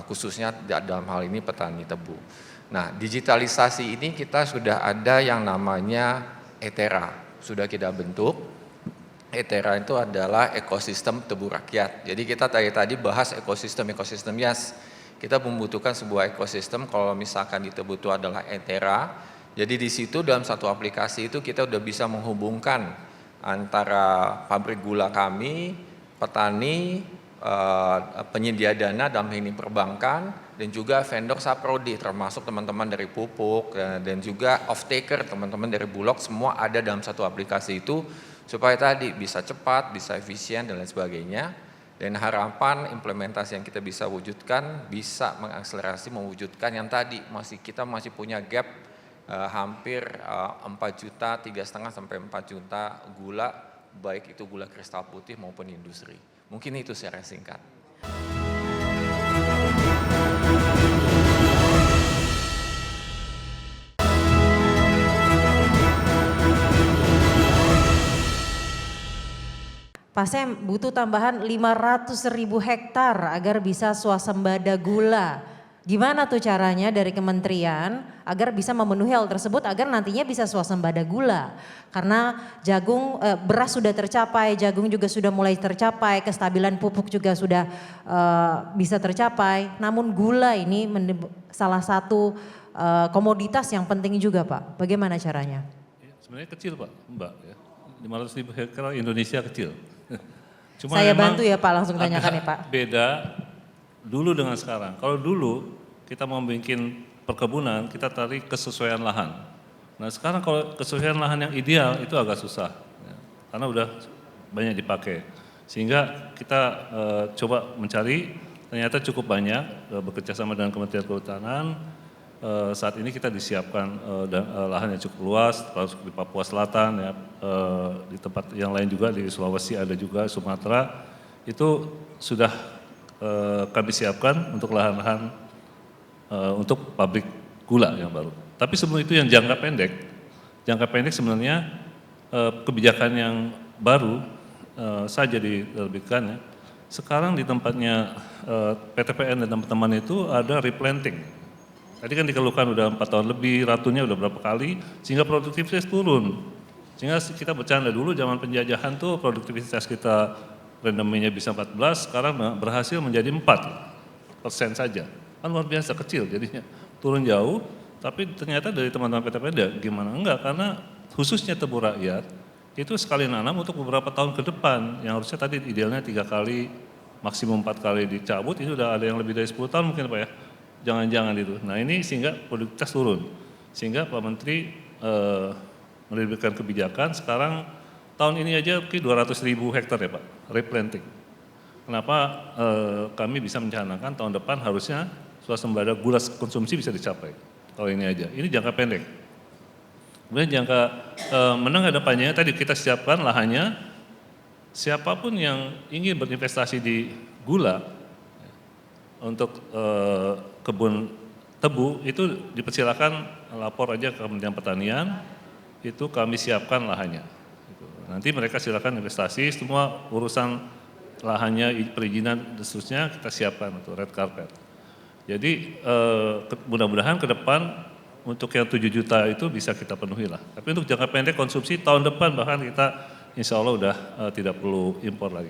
khususnya dalam hal ini petani tebu. Nah, digitalisasi ini kita sudah ada yang namanya ETERA, sudah kita bentuk. ETERA itu adalah ekosistem tebu rakyat. Jadi kita tadi bahas ekosistem, yes. Kita membutuhkan sebuah ekosistem, kalau misalkan di tebu itu adalah ETERA. Jadi di situ dalam satu aplikasi itu kita udah bisa menghubungkan antara pabrik gula kami, petani, penyedia dana dalam ini perbankan, dan juga vendor saprodi termasuk teman-teman dari pupuk dan juga off-taker teman-teman dari Bulog, semua ada dalam satu aplikasi itu supaya tadi bisa cepat, bisa efisien dan lain sebagainya. Dan harapan implementasi yang kita bisa wujudkan bisa mengakselerasi mewujudkan yang tadi kita masih punya gap hampir 4 juta, 3,5 sampai 4 juta gula, baik itu gula kristal putih maupun industri. Mungkin itu secara singkat. Pak Sem butuh tambahan 500.000 hektar agar bisa swasembada gula. Gimana tuh caranya dari kementerian agar bisa memenuhi hal tersebut agar nantinya bisa swasembada gula? Karena jagung, beras sudah tercapai, jagung juga sudah mulai tercapai, kestabilan pupuk juga sudah bisa tercapai. Namun gula ini salah satu komoditas yang penting juga Pak. Bagaimana caranya? Sebenarnya kecil Pak, Mbak. Ya. 500.000 hektar Indonesia kecil. Cuma saya bantu ya Pak, langsung tanyakan ya Pak. Beda dulu dengan sekarang. Kalau dulu kita mau bikin perkebunan, kita tarik kesesuaian lahan. Nah sekarang kalau kesesuaian lahan yang ideal itu agak susah, ya, karena udah banyak dipakai. Sehingga kita coba mencari, ternyata cukup banyak, bekerja sama dengan Kementerian Kehutanan. Saat ini kita disiapkan lahan yang cukup luas, termasuk di Papua Selatan, ya, di tempat yang lain juga, di Sulawesi ada juga, Sumatera, itu sudah kami siapkan untuk lahan-lahan untuk pabrik gula yang baru. Tapi sebelum itu yang jangka pendek sebenarnya kebijakan yang baru saja diterbitkan ya. Sekarang di tempatnya PTPN dan teman-teman itu ada replanting. Tadi kan dikeluhkan udah 4 tahun lebih, ratunya udah berapa kali, sehingga produktivitas turun. Sehingga kita bercanda dulu zaman penjajahan tuh produktivitas kita randomnya bisa 14, sekarang berhasil menjadi 4% saja. Kan luar biasa kecil jadinya, turun jauh, tapi ternyata dari teman-teman PTPN ya gimana enggak, karena khususnya tebu rakyat, itu sekali nanam untuk beberapa tahun ke depan, yang harusnya tadi idealnya 3 kali, maksimum 4 kali dicabut, itu udah ada yang lebih dari 10 tahun mungkin Pak ya, jangan-jangan itu. Nah ini sehingga produktivitas turun, sehingga Pak Menteri menerbitkan kebijakan, sekarang tahun ini aja 200.000 hektar ya Pak, replanting. Kenapa kami bisa mencanangkan tahun depan harusnya swasembada gula konsumsi bisa dicapai, kalau ini aja. Ini jangka pendek. Kemudian jangka menengah depannya, tadi kita siapkan lahannya, siapapun yang ingin berinvestasi di gula, untuk kebun tebu, itu dipersilakan lapor aja ke Kementerian Pertanian, itu kami siapkan lahannya. Nanti mereka silakan investasi, semua urusan lahannya, perizinan dan seterusnya kita siapkan untuk red carpet. Jadi mudah-mudahan ke depan untuk yang 7 juta itu bisa kita penuhi lah. Tapi untuk jangka pendek konsumsi tahun depan bahkan kita insya Allah udah tidak perlu impor lagi.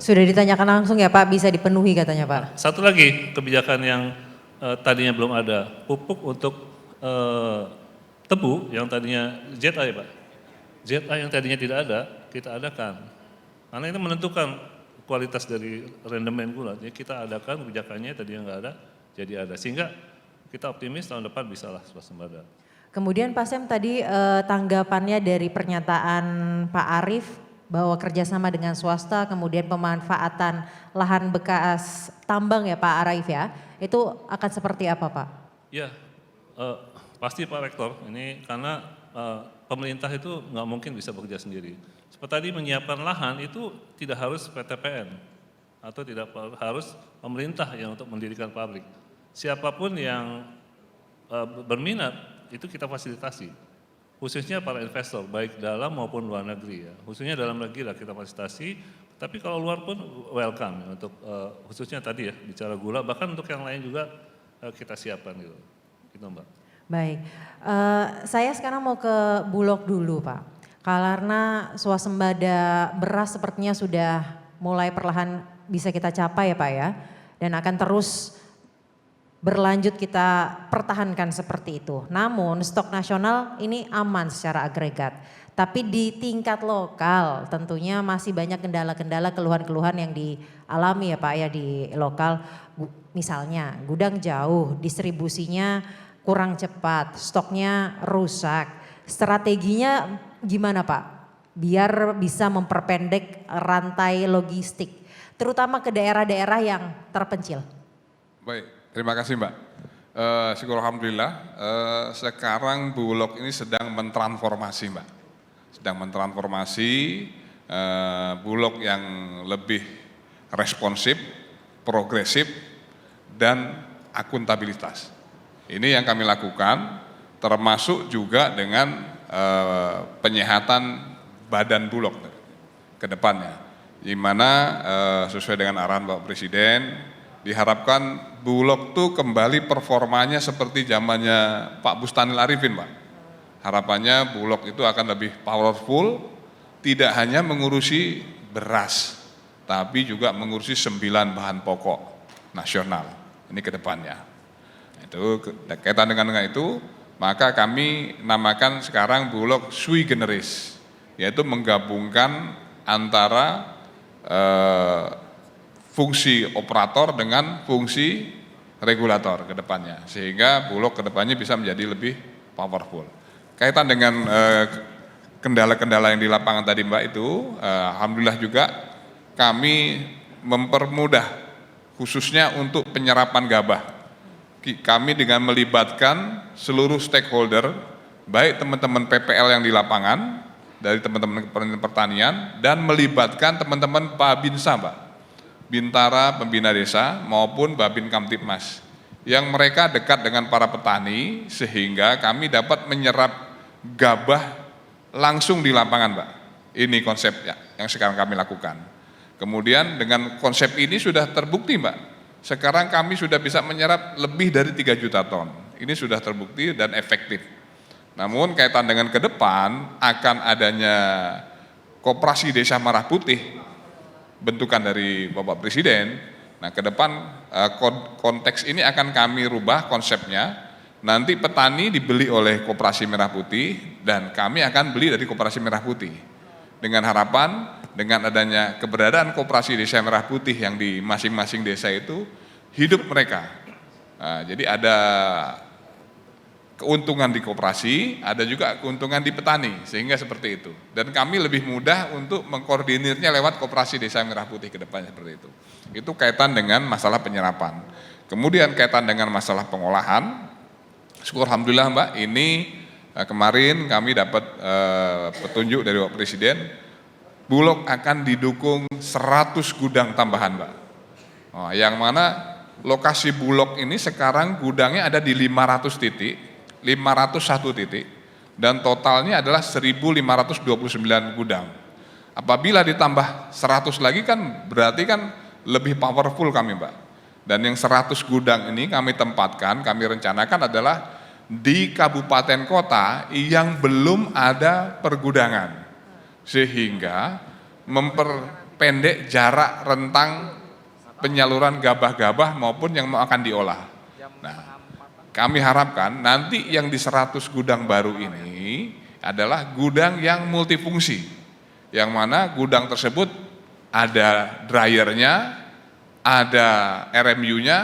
Sudah ditanyakan langsung ya Pak, bisa dipenuhi katanya Pak. Satu lagi kebijakan yang tadinya belum ada, pupuk untuk tebu yang tadinya ZA ya Pak. ZA yang tadinya tidak ada, kita adakan. Karena itu menentukan kualitas dari rendemen gula. Jadi kita adakan kebijakannya tadinya nggak ada, jadi ada. Sehingga kita optimis tahun depan bisa lah swasembada. Kemudian Pak Sem tadi tanggapannya dari pernyataan Pak Arief bahwa kerjasama dengan swasta, kemudian pemanfaatan lahan bekas tambang ya Pak Araif ya, itu akan seperti apa Pak? Ya, pasti Pak Rektor, ini karena pemerintah itu nggak mungkin bisa bekerja sendiri. Seperti tadi menyiapkan lahan itu tidak harus PTPN atau tidak harus pemerintah yang untuk mendirikan pabrik. Siapapun yang berminat itu kita fasilitasi, khususnya para investor baik dalam maupun luar negeri ya. Khususnya dalam negeri lah kita fasilitasi, tapi kalau luar pun welcome ya, untuk khususnya tadi ya bicara gula, bahkan untuk yang lain juga kita siapkan gitu Mbak. Baik, saya sekarang mau ke Bulog dulu Pak, karena swasembada beras sepertinya sudah mulai perlahan bisa kita capai ya Pak ya, dan akan terus berlanjut kita pertahankan seperti itu. Namun stok nasional ini aman secara agregat. Tapi di tingkat lokal tentunya masih banyak kendala-kendala, keluhan-keluhan yang dialami ya Pak ya di lokal. Misalnya gudang jauh, distribusinya kurang cepat, stoknya rusak. Strateginya gimana Pak? Biar bisa memperpendek rantai logistik, terutama ke daerah-daerah yang terpencil. Baik. Terima kasih Mbak. Syukur Alhamdulillah, sekarang Bulog ini sedang mentransformasi Mbak. Sedang mentransformasi Bulog yang lebih responsif, progresif, dan akuntabilitas. Ini yang kami lakukan, termasuk juga dengan penyehatan badan Bulog ke depannya. Di mana sesuai dengan arahan Bapak Presiden, diharapkan Bulog tuh kembali performanya seperti zamannya Pak Bustanil Arifin Pak. Harapannya Bulog itu akan lebih powerful, tidak hanya mengurusi beras, tapi juga mengurusi 9 bahan pokok nasional. Ini ke depannya. Itu kaitan dengan itu, maka kami namakan sekarang Bulog sui generis, yaitu menggabungkan antara fungsi operator dengan fungsi regulator ke depannya, sehingga Bulog ke depannya bisa menjadi lebih powerful. Kaitan dengan kendala-kendala yang di lapangan tadi Mbak itu, alhamdulillah juga kami mempermudah khususnya untuk penyerapan gabah. Kami dengan melibatkan seluruh stakeholder, baik teman-teman PPL yang di lapangan, dari teman-teman pertanian, dan melibatkan teman-teman Babinsa Mbak, Bintara Pembina Desa maupun Babin Kamtipmas, yang mereka dekat dengan para petani sehingga kami dapat menyerap gabah langsung di lapangan Mbak. Ini konsepnya yang sekarang kami lakukan. Kemudian dengan konsep ini sudah terbukti Mbak, sekarang kami sudah bisa menyerap lebih dari 3 juta ton. Ini sudah terbukti dan efektif. Namun kaitan dengan ke depan akan adanya Koperasi Desa Merah Putih, bentukan dari Bapak Presiden. Nah, ke depan konteks ini akan kami rubah konsepnya. Nanti petani dibeli oleh Koperasi Merah Putih dan kami akan beli dari Koperasi Merah Putih. Dengan harapan dengan adanya keberadaan Koperasi Desa Merah Putih yang di masing-masing desa itu hidup mereka. Nah, jadi ada keuntungan di koperasi, ada juga keuntungan di petani, sehingga seperti itu. Dan kami lebih mudah untuk mengkoordinirnya lewat Koperasi Desa Merah Putih ke depannya seperti itu. Itu kaitan dengan masalah penyerapan. Kemudian kaitan dengan masalah pengolahan, syukur Alhamdulillah Mbak, ini kemarin kami dapat petunjuk dari Bapak Presiden, Bulog akan didukung 100 gudang tambahan Mbak. Oh, yang mana lokasi Bulog ini sekarang gudangnya ada di 500 titik, 501 titik, dan totalnya adalah 1.529 gudang. Apabila ditambah 100 lagi kan berarti kan lebih powerful kami Mbak. Dan yang 100 gudang ini kami tempatkan, kami rencanakan adalah di kabupaten kota yang belum ada pergudangan. Sehingga memperpendek jarak rentang penyaluran gabah-gabah maupun yang akan diolah. Nah, kami harapkan nanti yang di 100 gudang baru ini adalah gudang yang multifungsi, yang mana gudang tersebut ada dryernya, ada RMU-nya,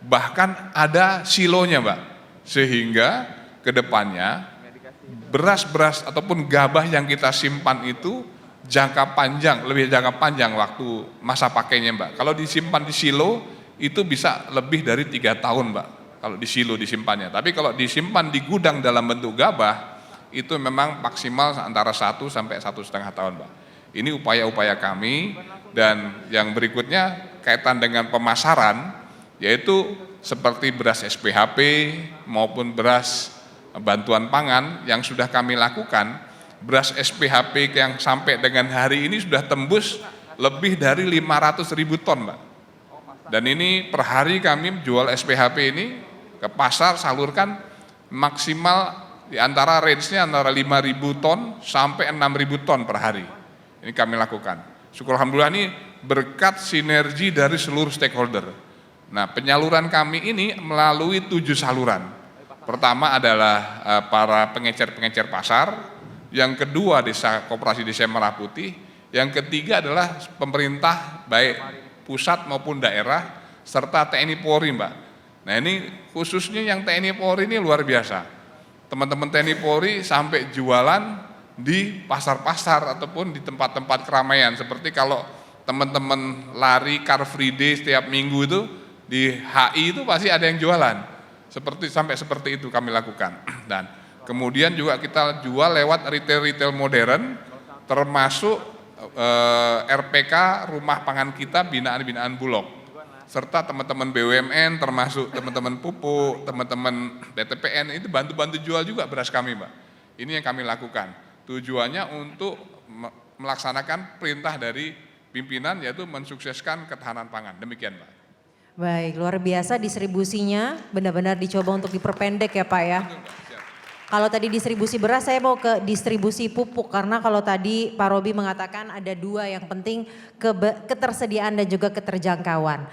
bahkan ada silonya Mbak, sehingga ke depannya beras-beras ataupun gabah yang kita simpan itu lebih jangka panjang waktu masa pakainya Mbak. Kalau disimpan di silo itu bisa lebih dari 3 tahun Mbak, kalau di silo disimpannya. Tapi kalau disimpan di gudang dalam bentuk gabah, itu memang maksimal antara 1 sampai 1,5 tahun Mbak. Ini upaya-upaya kami, dan yang berikutnya kaitan dengan pemasaran, yaitu seperti beras SPHP maupun beras bantuan pangan yang sudah kami lakukan. Beras SPHP yang sampai dengan hari ini sudah tembus lebih dari 500.000 ton Mbak. Dan ini per hari kami jual SPHP ini ke pasar, salurkan maksimal di antara range-nya antara 5.000 ton sampai 6.000 ton per hari. Ini kami lakukan. Syukur alhamdulillah ini berkat sinergi dari seluruh stakeholder. Nah, penyaluran kami ini melalui 7 saluran. Pertama adalah para pengecer-pengecer pasar, yang kedua Koperasi Desa Merah Putih, yang ketiga adalah pemerintah baik pusat maupun daerah, serta TNI Polri Mbak. Nah ini khususnya yang TNI Polri ini luar biasa. Teman-teman TNI Polri sampai jualan di pasar-pasar ataupun di tempat-tempat keramaian. Seperti kalau teman-teman lari Car Free Day setiap minggu itu di HI itu pasti ada yang jualan. Sampai seperti itu kami lakukan. Dan kemudian juga kita jual lewat retail-retail modern, termasuk RPK, rumah pangan kita, binaan-binaan Bulog. Serta teman-teman BUMN, termasuk teman-teman pupuk, teman-teman BTPN, itu bantu-bantu jual juga beras kami Mbak. Ini yang kami lakukan. Tujuannya untuk melaksanakan perintah dari pimpinan, yaitu mensukseskan ketahanan pangan. Demikian Mbak. Baik, luar biasa distribusinya benar-benar dicoba untuk diperpendek ya Pak ya. Kalau tadi distribusi beras, saya mau ke distribusi pupuk. Karena kalau tadi Pak Robi mengatakan ada 2 yang penting, ketersediaan dan juga keterjangkauan.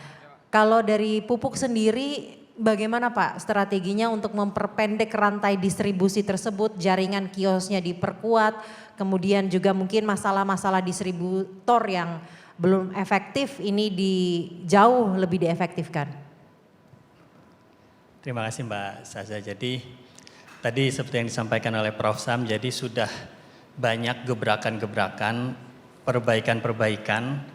Kalau dari pupuk sendiri, bagaimana Pak strateginya untuk memperpendek rantai distribusi tersebut, jaringan kiosnya diperkuat, kemudian juga mungkin masalah-masalah distributor yang belum efektif ini jauh lebih diefektifkan. Terima kasih Mbak Saza. Jadi tadi seperti yang disampaikan oleh Prof. Sam, jadi sudah banyak gebrakan-gebrakan, perbaikan-perbaikan,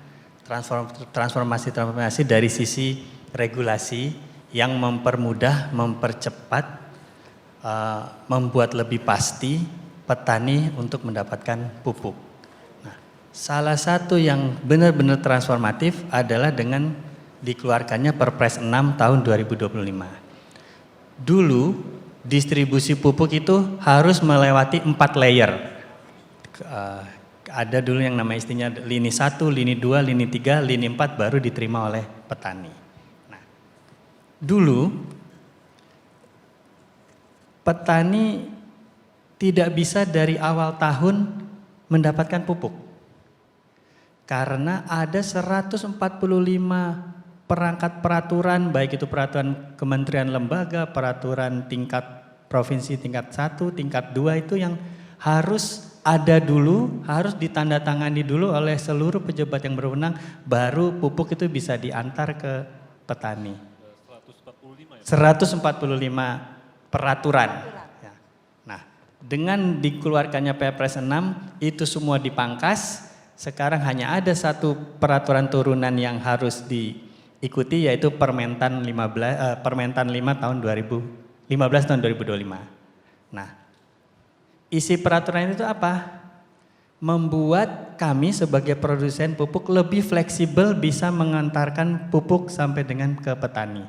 transformasi dari sisi regulasi yang mempermudah, mempercepat, membuat lebih pasti petani untuk mendapatkan pupuk. Nah, salah satu yang benar-benar transformatif adalah dengan dikeluarkannya Perpres 6 tahun 2025. Dulu distribusi pupuk itu harus melewati 4 layer. Ada dulu yang nama istinya lini 1, lini 2, lini 3, lini 4 baru diterima oleh petani. Nah, dulu petani tidak bisa dari awal tahun mendapatkan pupuk. Karena ada 145 perangkat peraturan, baik itu peraturan kementerian lembaga, peraturan tingkat provinsi tingkat 1, tingkat 2 itu yang harus ada dulu, harus ditandatangani dulu oleh seluruh pejabat yang berwenang, baru pupuk itu bisa diantar ke petani. 145 peraturan. Ya. Nah, dengan dikeluarkannya Perpres 6 itu semua dipangkas. Sekarang hanya ada 1 peraturan turunan yang harus diikuti, yaitu Permentan 5 tahun 2015 tahun 2025. Nah, isi peraturan itu apa? Membuat kami sebagai produsen pupuk lebih fleksibel, bisa mengantarkan pupuk sampai dengan ke petani.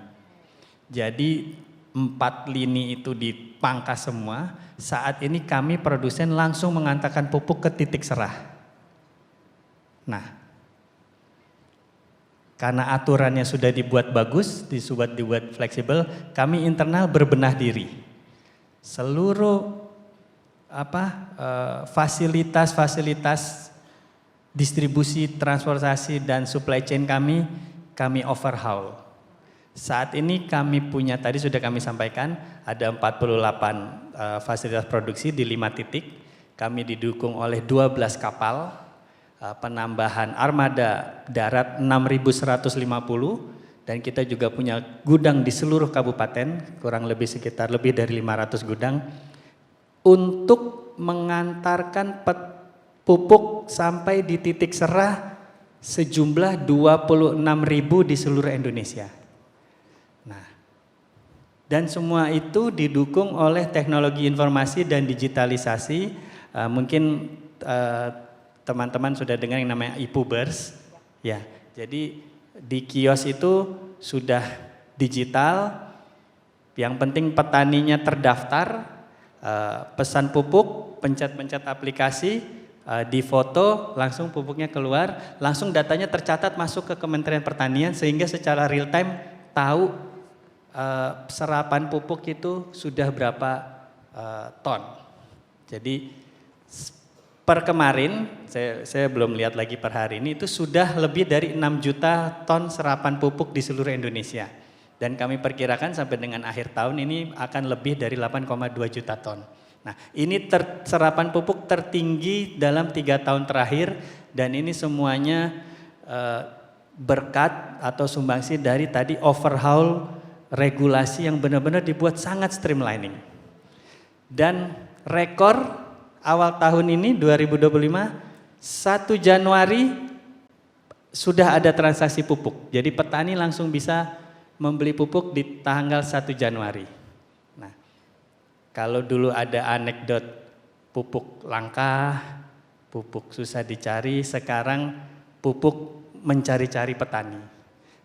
Jadi 4 lini itu dipangkas semua. Saat ini kami produsen langsung mengantarkan pupuk ke titik serah. Nah, karena aturannya sudah dibuat bagus, dibuat fleksibel, kami internal berbenah diri. Seluruh fasilitas distribusi, transportasi dan supply chain kami overhaul. Saat ini kami punya, tadi sudah kami sampaikan, ada 48 fasilitas produksi di 5 titik. Kami didukung oleh 12 kapal, penambahan armada darat 6.150, dan kita juga punya gudang di seluruh kabupaten, kurang lebih sekitar lebih dari 500 gudang, untuk mengantarkan pupuk sampai di titik serah sejumlah 26.000 di seluruh Indonesia. Nah, dan semua itu didukung oleh teknologi informasi dan digitalisasi. Mungkin teman-teman sudah dengar yang namanya e-pubers. Ya, jadi di kios itu sudah digital. Yang penting petaninya terdaftar, pesan pupuk, pencet-pencet aplikasi, difoto, langsung pupuknya keluar, langsung datanya tercatat masuk ke Kementerian Pertanian sehingga secara real time tahu serapan pupuk itu sudah berapa ton. Jadi per kemarin, saya belum lihat lagi per hari ini, itu sudah lebih dari 6 juta ton serapan pupuk di seluruh Indonesia. Dan kami perkirakan sampai dengan akhir tahun ini akan lebih dari 8,2 juta ton. Nah, ini serapan pupuk tertinggi dalam 3 tahun terakhir, dan ini semuanya berkat atau sumbangsi dari tadi overhaul regulasi yang benar-benar dibuat sangat streamlining. Dan rekor awal tahun ini 2025, 1 Januari sudah ada transaksi pupuk. Jadi petani langsung bisa membeli pupuk di tanggal 1 Januari. Nah, kalau dulu ada anekdot pupuk langka, pupuk susah dicari, sekarang pupuk mencari-cari petani.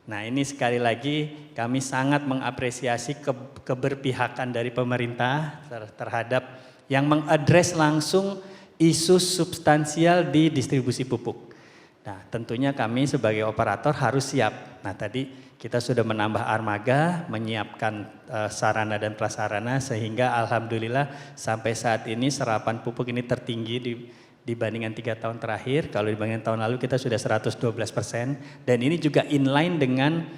Nah, ini sekali lagi kami sangat mengapresiasi keberpihakan dari pemerintah terhadap yang mengadres langsung isu substansial di distribusi pupuk. Nah, tentunya kami sebagai operator harus siap. Nah, tadi kita sudah menambah armada, menyiapkan sarana dan prasarana, sehingga alhamdulillah sampai saat ini serapan pupuk ini tertinggi dibandingkan 3 tahun terakhir. Kalau dibandingkan tahun lalu kita sudah 112%, dan ini juga inline dengan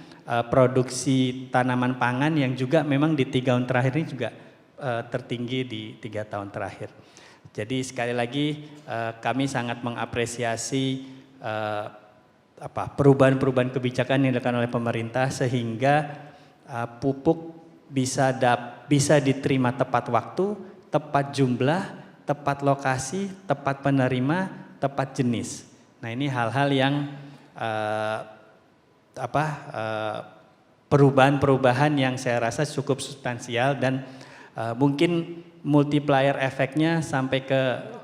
produksi tanaman pangan yang juga memang di 3 tahun terakhir ini juga tertinggi di 3 tahun terakhir. Jadi sekali lagi kami sangat mengapresiasi perubahan-perubahan kebijakan yang dilakukan oleh pemerintah sehingga pupuk bisa diterima tepat waktu, tepat jumlah, tepat lokasi, tepat penerima, tepat jenis. Nah, ini hal-hal yang perubahan-perubahan yang saya rasa cukup substansial, dan mungkin multiplier efeknya sampai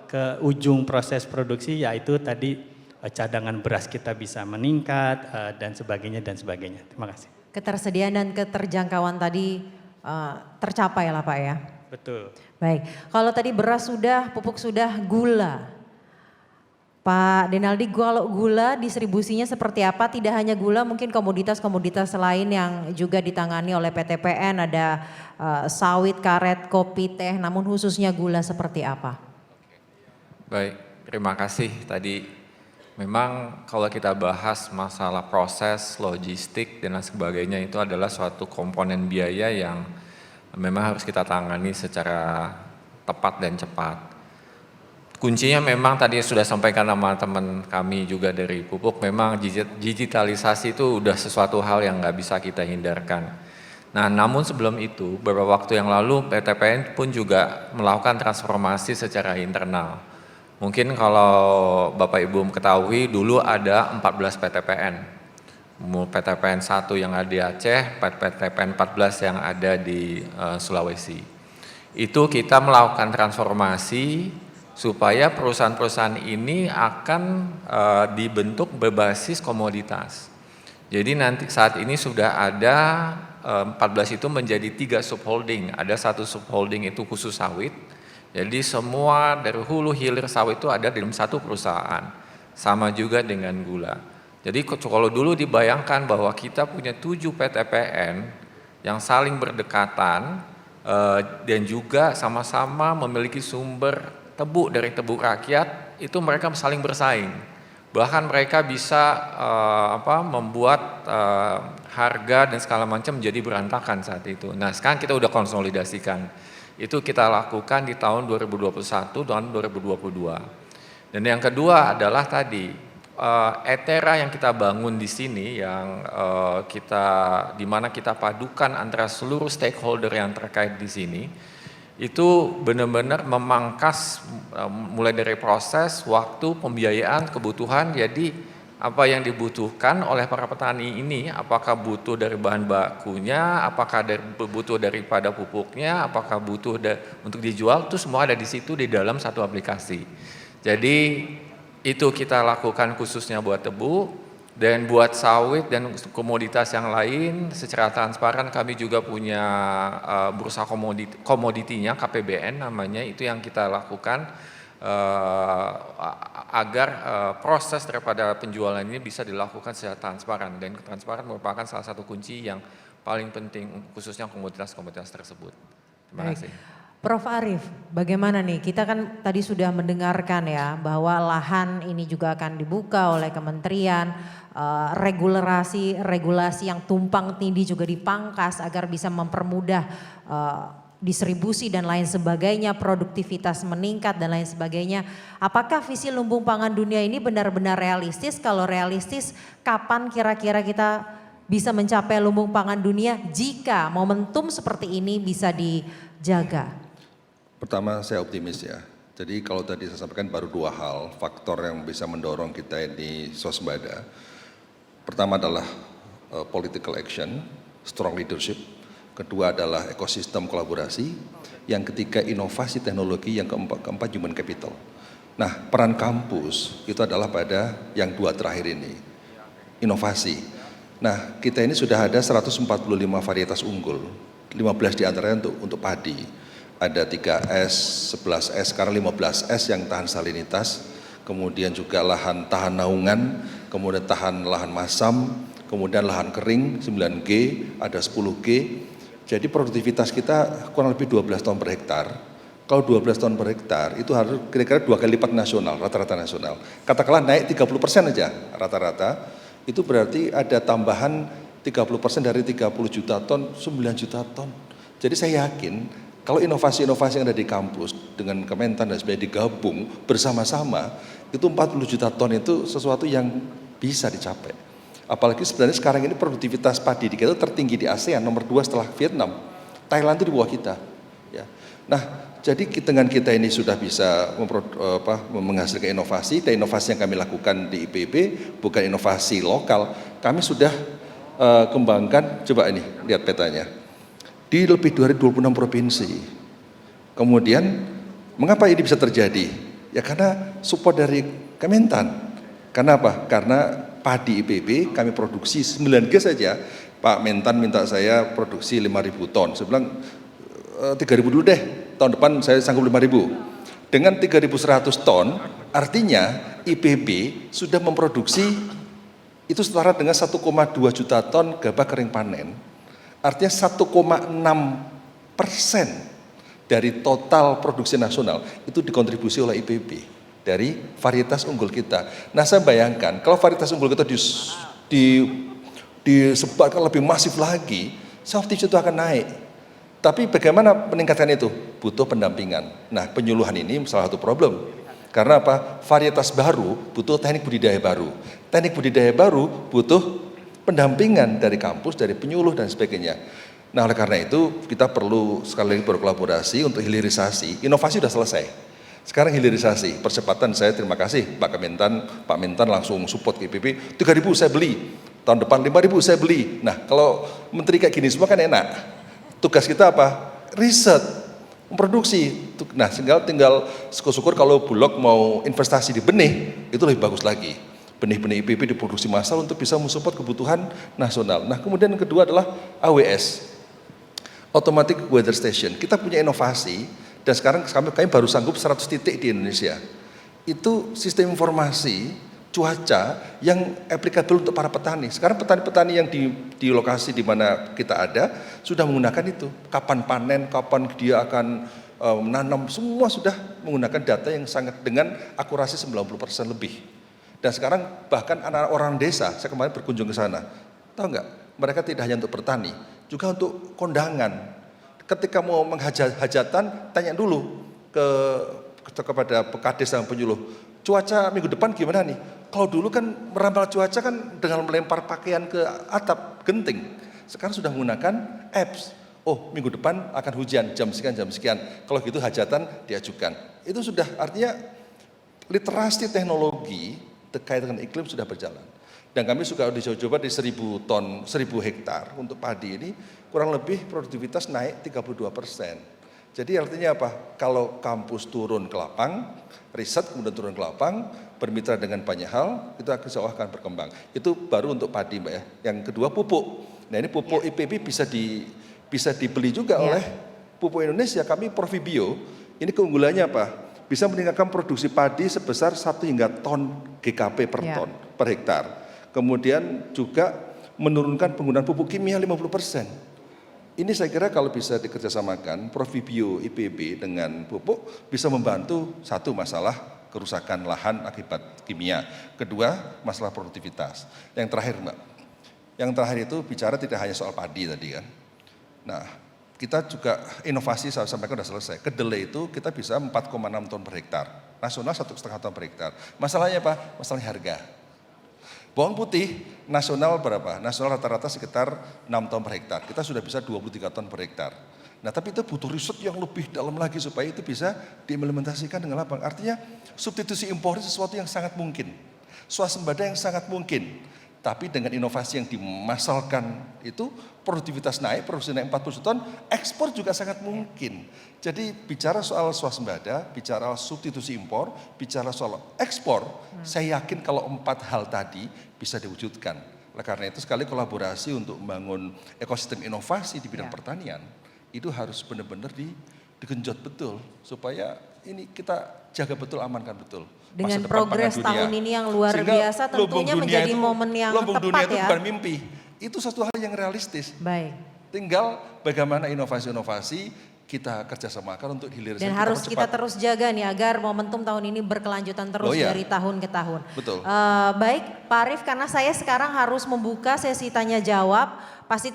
ke ujung proses produksi, yaitu tadi cadangan beras kita bisa meningkat dan sebagainya dan sebagainya. Terima kasih. Ketersediaan dan keterjangkauan tadi tercapai lah Pak ya. Betul. Baik, kalau tadi beras sudah, pupuk sudah, gula. Pak Denaldi, kalau gula distribusinya seperti apa? Tidak hanya gula, mungkin komoditas-komoditas lain yang juga ditangani oleh PTPN, ada sawit, karet, kopi, teh, namun khususnya gula seperti apa? Baik, terima kasih. Tadi memang kalau kita bahas masalah proses, logistik, dan lain sebagainya itu adalah suatu komponen biaya yang memang harus kita tangani secara tepat dan cepat. Kuncinya memang tadi sudah sampaikan sama teman kami juga dari pupuk, memang digitalisasi itu udah sesuatu hal yang nggak bisa kita hindarkan. Nah, namun sebelum itu, beberapa waktu yang lalu PTPN pun juga melakukan transformasi secara internal. Mungkin kalau Bapak Ibu ketahui, dulu ada 14 PTPN. PTPN 1 yang ada di Aceh, PTPN 14 yang ada di Sulawesi. Itu kita melakukan transformasi supaya perusahaan-perusahaan ini akan dibentuk berbasis komoditas. Jadi nanti saat ini sudah ada 14 itu menjadi 3 subholding. Ada 1 subholding itu khusus sawit. Jadi semua dari hulu hilir sawit itu ada dalam 1 perusahaan. Sama juga dengan gula. Jadi kalau dulu dibayangkan bahwa kita punya 7 PTPN yang saling berdekatan dan juga sama-sama memiliki sumber tebu dari tebu rakyat, itu mereka saling bersaing. Bahkan mereka bisa membuat harga dan segala macam menjadi berantakan saat itu. Nah, sekarang kita udah konsolidasikan. Itu kita lakukan di tahun 2021 dan 2022. Dan yang kedua adalah tadi Etera yang kita bangun di sini, yang di mana kita padukan antara seluruh stakeholder yang terkait di sini. itu benar-benar memangkas mulai dari proses, waktu, pembiayaan, kebutuhan. Jadi apa yang dibutuhkan oleh para petani ini, apakah butuh dari bahan bakunya, apakah butuh daripada pupuknya, apakah butuh untuk dijual, itu semua ada di situ di dalam satu aplikasi. Jadi itu kita lakukan khususnya buat tebu. Dan buat sawit dan komoditas yang lain secara transparan kami juga punya bursa komoditinya, KPBN namanya, itu yang kita lakukan agar proses daripada penjualan ini bisa dilakukan secara transparan, dan transparan merupakan salah satu kunci yang paling penting khususnya komoditas-komoditas tersebut. Terima kasih. Prof. Arief, bagaimana nih? Kita kan tadi sudah mendengarkan ya bahwa lahan ini juga akan dibuka oleh kementerian, regulasi yang tumpang tindih juga dipangkas agar bisa mempermudah distribusi dan lain sebagainya, produktivitas meningkat dan lain sebagainya. Apakah visi lumbung pangan dunia ini benar-benar realistis? Kalau realistis, kapan kira-kira kita bisa mencapai lumbung pangan dunia jika momentum seperti ini bisa dijaga? Pertama, saya optimis ya. Jadi kalau tadi saya sampaikan baru 2 hal faktor yang bisa mendorong kita ini swasembada. Pertama adalah political action, strong leadership. Kedua adalah ekosistem kolaborasi. Yang ketiga inovasi teknologi, yang keempat human capital. Nah, peran kampus itu adalah pada yang 2 terakhir ini, inovasi. Nah, kita ini sudah ada 145 varietas unggul, 15 diantaranya untuk padi. Ada 3S, 11S, sekarang 15S yang tahan salinitas, kemudian juga lahan tahan naungan, kemudian tahan lahan masam, kemudian lahan kering 9G, ada 10G. Jadi produktivitas kita kurang lebih 12 ton per hektar. Kalau 12 ton per hektar itu harus kira-kira 2 kali lipat nasional, rata-rata nasional. Katakanlah naik 30% aja rata-rata, itu berarti ada tambahan 30% dari 30 juta ton, 9 juta ton. Jadi saya yakin kalau inovasi-inovasi yang ada di kampus dengan Kementan dan sebagainya digabung bersama-sama, itu 40 juta ton itu sesuatu yang bisa dicapai. Apalagi sebenarnya sekarang ini produktivitas padi di kita itu tertinggi di ASEAN, nomor 2 setelah Vietnam. Thailand itu di bawah kita. Ya. Nah, jadi dengan kita ini sudah bisa menghasilkan inovasi, dan inovasi yang kami lakukan di IPB bukan inovasi lokal. Kami sudah kembangkan, coba ini lihat petanya. Di lebih dari 26 provinsi. Kemudian mengapa ini bisa terjadi? Ya karena support dari Kementan. Karena apa? Karena padi IPB kami produksi 9G saja. Pak Mentan minta saya produksi 5.000 ton. Saya bilang 3.000 dulu deh. Tahun depan saya sanggup 5.000. Dengan 3.100 ton, artinya IPB sudah memproduksi itu setara dengan 1,2 juta ton gabah kering panen. Artinya 1,6% dari total produksi nasional itu dikontribusi oleh IPB dari varietas unggul kita. Nah saya bayangkan kalau varietas unggul kita disebarkan lebih masif lagi, safety itu akan naik. Tapi bagaimana meningkatkan itu? Butuh pendampingan. Nah penyuluhan ini salah satu problem. Karena apa? Varietas baru butuh teknik budidaya baru. Teknik budidaya baru butuh pendampingan dari kampus, dari penyuluh dan sebagainya. Nah oleh karena itu kita perlu sekali lagi berkolaborasi untuk hilirisasi. Inovasi sudah selesai. Sekarang hilirisasi, percepatan. Saya terima kasih Pak Mentan langsung support ke IPB. 3.000 saya beli, tahun depan 5.000 saya beli. Nah kalau menteri kayak gini semua kan enak. Tugas kita apa? Riset, memproduksi. Nah tinggal syukur-syukur kalau Bulog mau investasi di benih, itu lebih bagus lagi. Benih-benih IPB diproduksi massal untuk bisa mensupport kebutuhan nasional. Nah kemudian yang kedua adalah AWS, Automatic Weather Station. Kita punya inovasi dan sekarang kami baru sanggup 100 titik di Indonesia. Itu sistem informasi cuaca yang applicable untuk para petani. Sekarang petani-petani yang di lokasi di mana kita ada sudah menggunakan itu. Kapan panen, kapan dia akan menanam, semua sudah menggunakan data yang sangat dengan akurasi 90% lebih. Dan sekarang bahkan anak-anak orang desa, saya kemarin berkunjung ke sana, tahu nggak? Mereka tidak hanya untuk bertani, juga untuk kondangan. Ketika mau menghajatan, tanya dulu kepada Pekades dan penyuluh, cuaca minggu depan gimana nih? Kalau dulu kan meramal cuaca kan dengan melempar pakaian ke atap genting. Sekarang sudah menggunakan apps oh minggu depan akan hujan jam sekian, kalau gitu hajatan diajukan. Itu sudah artinya literasi teknologi terkait dengan iklim sudah berjalan. Dan kami sudah coba di 1000 ton, 1000 hektar untuk padi ini kurang lebih produktivitas naik 32%. Jadi artinya apa? Kalau kampus turun ke lapang, riset kemudian turun ke lapang, bermitra dengan banyak hal, itu insya Allah akan berkembang. Itu baru untuk padi Mbak ya. Yang kedua pupuk. Nah ini pupuk IPB bisa dibeli juga oleh Pupuk Indonesia. Kami Profibio, ini keunggulannya apa? Bisa meningkatkan produksi padi sebesar 1 hingga ton GKP per ton, per hektar. Kemudian juga menurunkan penggunaan pupuk kimia 50%. Ini saya kira kalau bisa dikerjasamakan, Profibio IPB dengan pupuk bisa membantu satu masalah kerusakan lahan akibat kimia. Kedua, masalah produktivitas. Yang terakhir Mbak, yang terakhir itu bicara tidak hanya soal padi tadi kan. Nah, kita juga inovasi saya sampaikan sudah selesai. Kedelai itu kita bisa 4,6 ton per hektar. Nasional 1,5 ton per hektar. Masalahnya apa? Masalahnya harga. Bawang putih nasional berapa? Nasional rata-rata sekitar 6 ton per hektar. Kita sudah bisa 23 ton per hektar. Nah tapi itu butuh riset yang lebih dalam lagi supaya itu bisa diimplementasikan dengan lapang. Artinya substitusi impor itu sesuatu yang sangat mungkin. Swasembada yang sangat mungkin. Tapi dengan inovasi yang dimasalkan itu produktivitas naik, produksi naik 40 ton, ekspor juga sangat mungkin. Jadi bicara soal swasembada, bicara substitusi impor, bicara soal ekspor, saya yakin kalau 4 hal tadi bisa diwujudkan. Oleh karena itu sekali kolaborasi untuk membangun ekosistem inovasi di bidang pertanian, itu harus benar-benar digenjot betul supaya ini kita jaga betul, amankan betul. Dengan progres tahun ini yang luar biasa tentunya menjadi momen yang tepat dunia itu bukan mimpi, itu suatu hal yang realistis. Baik. Tinggal bagaimana inovasi-inovasi kita kerjasamakan untuk hilirisasi. Dan harus kita terus jaga nih agar momentum tahun ini berkelanjutan terus dari tahun ke tahun. Betul. Baik Pak Arief, karena saya sekarang harus membuka sesi tanya jawab. Pasti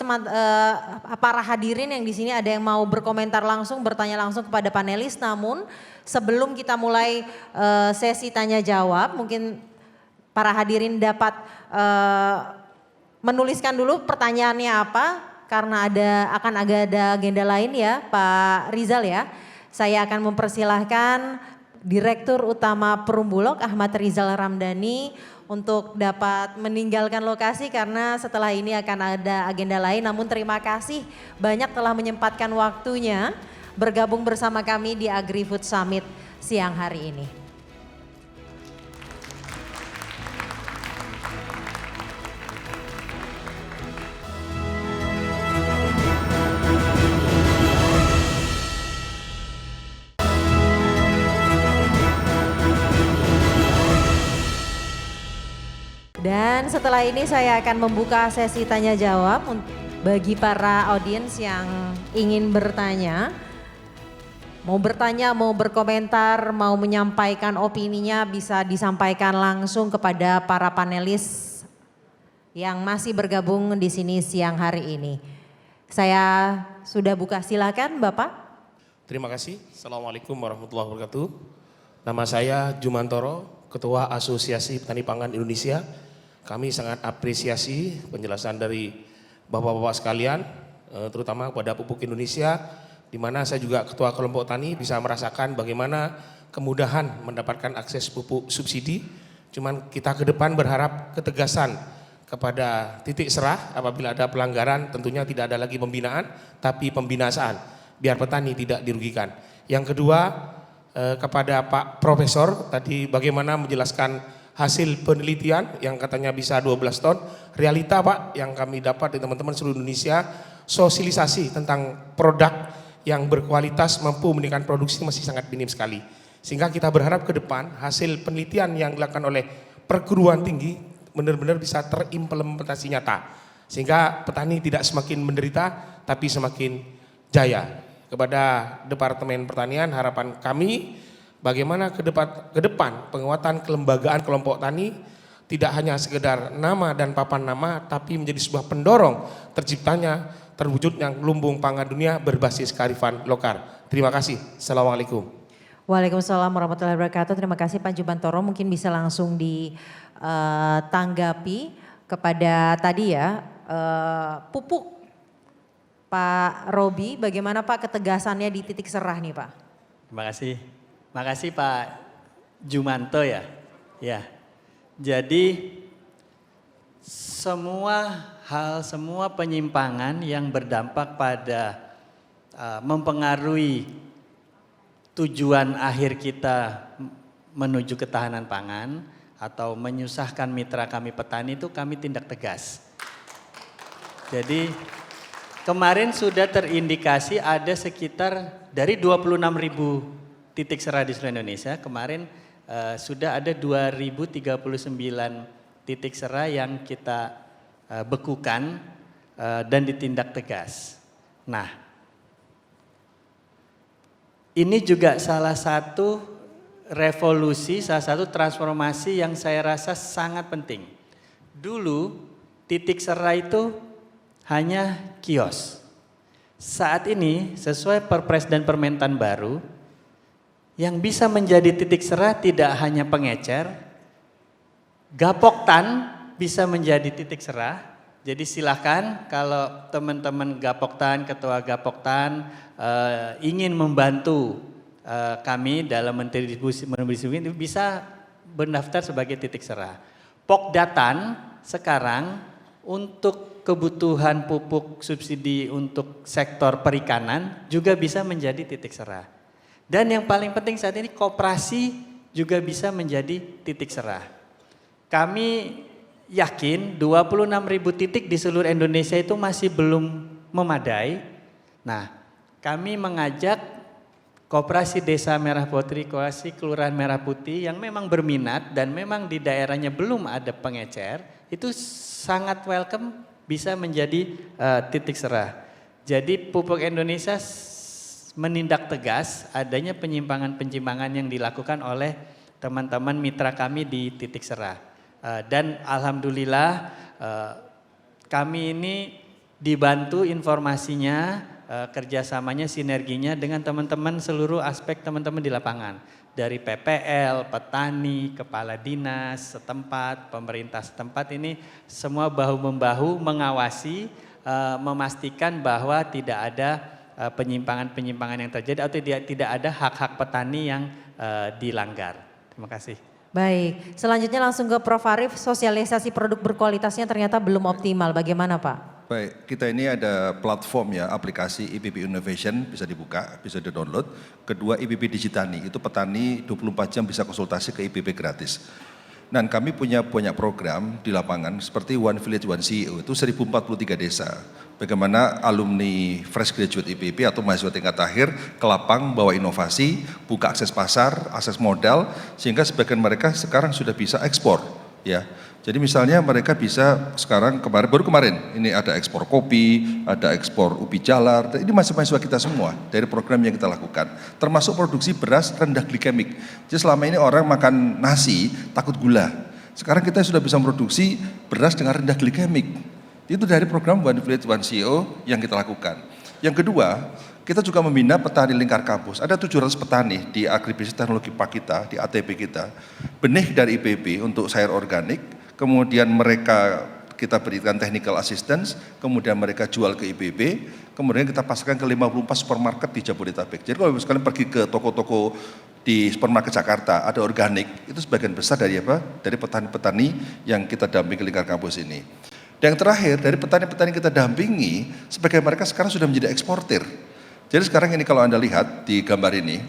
para hadirin yang di sini ada yang mau berkomentar langsung, bertanya langsung kepada panelis. Namun sebelum kita mulai sesi tanya jawab, mungkin para hadirin dapat menuliskan dulu pertanyaannya apa, karena akan ada agenda lain ya Pak Rizal ya. Saya akan mempersilahkan Direktur Utama Perumbulok Ahmad Rizal Ramdhani untuk dapat meninggalkan lokasi karena setelah ini akan ada agenda lain. Namun terima kasih banyak telah menyempatkan waktunya bergabung bersama kami di AgriFood Summit siang hari ini. Dan setelah ini saya akan membuka sesi tanya jawab bagi para audiens yang ingin bertanya. Mau bertanya, mau berkomentar, mau menyampaikan opininya bisa disampaikan langsung kepada para panelis yang masih bergabung di sini siang hari ini. Saya sudah buka, silakan Bapak. Terima kasih. Assalamualaikum warahmatullahi wabarakatuh. Nama saya Jumantoro, Ketua Asosiasi Petani Pangan Indonesia. Kami sangat apresiasi penjelasan dari Bapak-Bapak sekalian, terutama kepada Pupuk Indonesia, di mana saya juga Ketua Kelompok Tani bisa merasakan bagaimana kemudahan mendapatkan akses pupuk subsidi. Cuman kita ke depan berharap ketegasan kepada titik serah apabila ada pelanggaran, tentunya tidak ada lagi pembinaan, tapi pembinasaan, biar petani tidak dirugikan. Yang kedua, kepada Pak Profesor, tadi bagaimana menjelaskan hasil penelitian yang katanya bisa 12 ton. Realita Pak yang kami dapat dari teman-teman seluruh Indonesia, sosialisasi tentang produk yang berkualitas mampu meningkatkan produksi masih sangat minim sekali. Sehingga kita berharap ke depan hasil penelitian yang dilakukan oleh perguruan tinggi benar-benar bisa terimplementasi nyata. Sehingga petani tidak semakin menderita tapi semakin jaya. Kepada Departemen Pertanian harapan kami bagaimana ke depan penguatan kelembagaan kelompok tani tidak hanya sekedar nama dan papan nama tapi menjadi sebuah pendorong terwujudnya lumbung pangan dunia berbasis kearifan lokal. Terima kasih. Assalamualaikum. Waalaikumsalam warahmatullahi wabarakatuh. Terima kasih Pak Jumantoro, mungkin bisa langsung ditanggapi kepada tadi ya pupuk Pak Robi, bagaimana Pak ketegasannya di titik serah nih Pak? Terima kasih. Makasih Pak Jumanto ya. Ya. Jadi semua hal, semua penyimpangan yang berdampak pada mempengaruhi tujuan akhir kita menuju ketahanan pangan atau menyusahkan mitra kami petani itu kami tindak tegas. Jadi kemarin sudah terindikasi ada sekitar dari 26.000 titik serah di seluruh Indonesia, kemarin sudah ada 2.039 titik serah yang kita bekukan dan ditindak tegas. Nah, ini juga salah satu revolusi, salah satu transformasi yang saya rasa sangat penting. Dulu titik serah itu hanya kios. Saat ini sesuai Perpres dan Permentan baru, yang bisa menjadi titik serah tidak hanya pengecer, Gapoktan bisa menjadi titik serah. Jadi silakan kalau teman-teman Gapoktan, ketua Gapoktan ingin membantu kami dalam mendistribusi bisa mendaftar sebagai titik serah. Pokdatan sekarang untuk kebutuhan pupuk subsidi untuk sektor perikanan juga bisa menjadi titik serah. Dan yang paling penting saat ini koperasi juga bisa menjadi titik serah. Kami yakin 26.000 titik di seluruh Indonesia itu masih belum memadai. Nah, kami mengajak Koperasi Desa Merah Putih, Koperasi Kelurahan Merah Putih yang memang berminat dan memang di daerahnya belum ada pengecer, itu sangat welcome bisa menjadi titik serah. Jadi Pupuk Indonesia menindak tegas adanya penyimpangan-penyimpangan yang dilakukan oleh teman-teman mitra kami di titik serah. Dan alhamdulillah kami ini dibantu informasinya, kerjasamanya, sinerginya dengan teman-teman seluruh aspek teman-teman di lapangan. Dari PPL, petani, kepala dinas setempat, pemerintah setempat ini semua bahu-membahu mengawasi, memastikan bahwa tidak ada penyimpangan-penyimpangan yang terjadi atau tidak ada hak-hak petani yang dilanggar. Terima kasih. Baik, selanjutnya langsung ke Prof. Arief, sosialisasi produk berkualitasnya ternyata belum optimal, bagaimana Pak? Baik, kita ini ada platform ya, aplikasi IPP Innovation bisa dibuka, bisa di-download. Kedua IPP Digitani, itu petani 24 jam bisa konsultasi ke IPP gratis. Dan kami punya banyak program di lapangan seperti One Village One CEO, itu 1043 desa. Bagaimana alumni fresh graduate IPP atau mahasiswa tingkat akhir ke lapang bawa inovasi, buka akses pasar, akses modal, sehingga sebagian mereka sekarang sudah bisa ekspor. Ya, jadi misalnya mereka bisa sekarang baru kemarin ini ada ekspor kopi, ada ekspor ubi jalar, ini mahasiswa kita semua dari program yang kita lakukan, termasuk produksi beras rendah glikemik. Jadi selama ini orang makan nasi takut gula, sekarang kita sudah bisa produksi beras dengan rendah glikemik. Itu dari program One Village One CEO yang kita lakukan. Yang kedua, kita juga membina petani lingkar kampus. Ada 700 petani di agribisnis teknologi park kita, di ATP kita. Benih dari IPB untuk sayur organik, kemudian mereka kita berikan technical assistance, kemudian mereka jual ke IPB, kemudian kita pasarkan ke 54 supermarket di Jabodetabek. Jadi kalau sekalian pergi ke toko-toko di supermarket Jakarta, ada organik, itu sebagian besar dari apa? Dari petani-petani yang kita dampingi lingkar kampus ini. Dan yang terakhir, dari petani-petani kita dampingi, sebagian mereka sekarang sudah menjadi eksportir. Jadi sekarang ini kalau Anda lihat di gambar ini,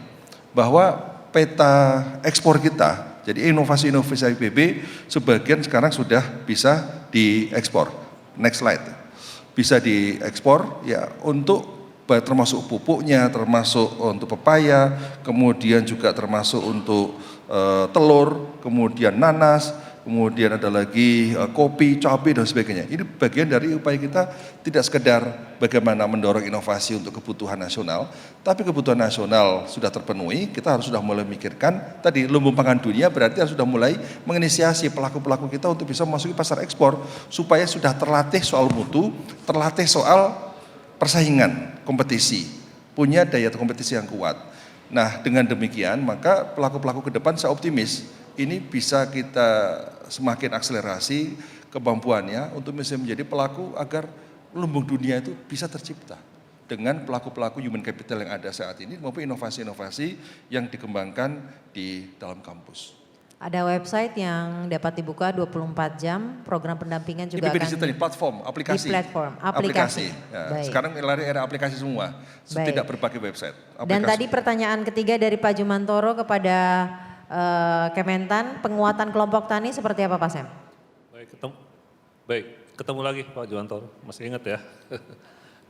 bahwa peta ekspor kita, jadi inovasi-inovasi IPB, sebagian sekarang sudah bisa diekspor. Next slide. Bisa diekspor ya untuk termasuk pupuknya, termasuk untuk pepaya, kemudian juga termasuk untuk telur, kemudian nanas, kemudian ada lagi kopi, cabai dan sebagainya. Ini bagian dari upaya kita tidak sekedar bagaimana mendorong inovasi untuk kebutuhan nasional, tapi kebutuhan nasional sudah terpenuhi, kita harus sudah mulai memikirkan tadi lumbung pangan dunia, berarti harus sudah mulai menginisiasi pelaku-pelaku kita untuk bisa memasuki pasar ekspor supaya sudah terlatih soal mutu, terlatih soal persaingan, kompetisi, punya daya kompetisi yang kuat. Nah, dengan demikian maka pelaku-pelaku ke depan saya optimis ini bisa kita semakin akselerasi kemampuannya untuk bisa menjadi pelaku agar lumbung dunia itu bisa tercipta dengan pelaku-pelaku human capital yang ada saat ini maupun inovasi-inovasi yang dikembangkan di dalam kampus. Ada website yang dapat dibuka 24 jam, program pendampingan juga IPB akan Digital di platform, aplikasi. di platform, aplikasi. Ya, Baik. sekarang lari era aplikasi semua, Baik. tidak berbagai website. Dan Aplikasi. tadi pertanyaan ketiga dari Pak Jumantoro kepada Kementan, penguatan kelompok tani seperti apa Pak Sam? Baik, ketemu lagi Pak Jumantoro, masih ingat ya.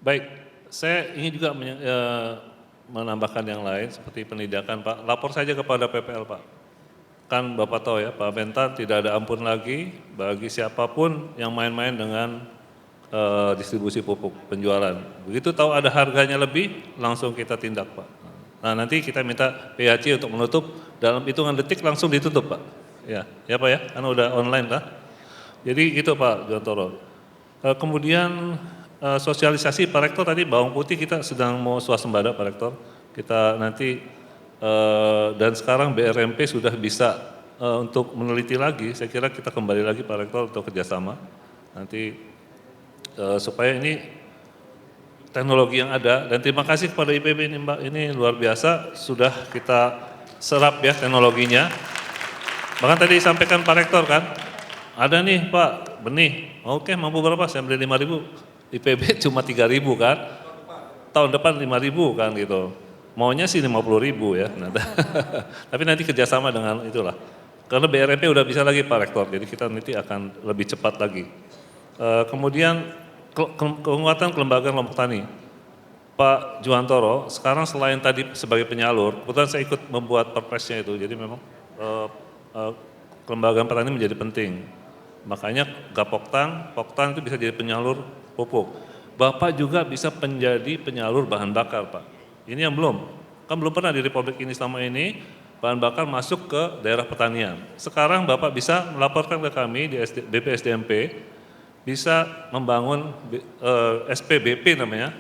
Baik, saya ingin juga menambahkan yang lain seperti penindakan Pak. Lapor saja kepada PPL Pak. Kan Bapak tahu ya, Pak Mentan tidak ada ampun lagi bagi siapapun yang main-main dengan distribusi pupuk penjualan. Begitu tahu ada harganya lebih, langsung kita tindak Pak. Nah nanti kita minta PHC untuk menutup, dalam hitungan detik langsung ditutup Pak. Ya Pak ya, karena udah online lah. Jadi gitu Pak Jumantoro. Kemudian sosialisasi Pak Rektor tadi bawang putih kita sedang mau swasembada Pak Rektor. Kita nanti dan sekarang BRMP sudah bisa untuk meneliti lagi, saya kira kita kembali lagi Pak Rektor untuk kerjasama nanti supaya ini teknologi yang ada, dan terima kasih kepada IPB ini Mbak, ini luar biasa sudah kita serap ya teknologinya. Bahkan tadi disampaikan Pak Rektor kan, ada nih Pak benih, oke mampu berapa, saya beli 5.000, IPB cuma 3.000 kan, tahun depan 5.000 kan gitu. Maunya sih 50.000 ya, tapi nanti kerjasama dengan itulah. Karena BRMP udah bisa lagi Pak Rektor, jadi kita nanti akan lebih cepat lagi. Kemudian penguatan kelembagaan kelompok tani. Pak Jumantoro, sekarang selain tadi sebagai penyalur, kebetulan saya ikut membuat perpresnya itu, jadi memang kelembagaan petani menjadi penting. Makanya Gapoktan, Poktan itu bisa jadi penyalur pupuk. Bapak juga bisa menjadi penyalur bahan bakar Pak. Ini yang belum, kan belum pernah di Republik ini selama ini bahan bakar masuk ke daerah pertanian. Sekarang Bapak bisa melaporkan ke kami di BPSDMP, bisa membangun SPBP namanya.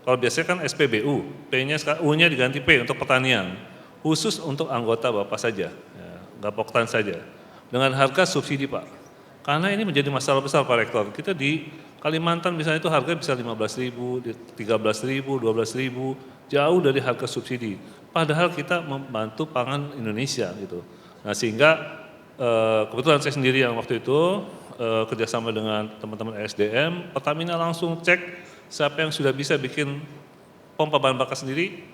Kalau biasanya kan SPBU, P-nya U-nya diganti P untuk pertanian, khusus untuk anggota Bapak saja, ya, Gapoktan saja, dengan harga subsidi Pak. Karena ini menjadi masalah besar Pak Rektor. Kita di Kalimantan misalnya itu harga bisa 15.000, 13.000, 12.000, jauh dari harga subsidi. Padahal kita membantu pangan Indonesia gitu. Nah sehingga kebetulan saya sendiri yang waktu itu kerjasama dengan teman-teman SDM, Pertamina langsung cek siapa yang sudah bisa bikin pompa bahan bakar sendiri,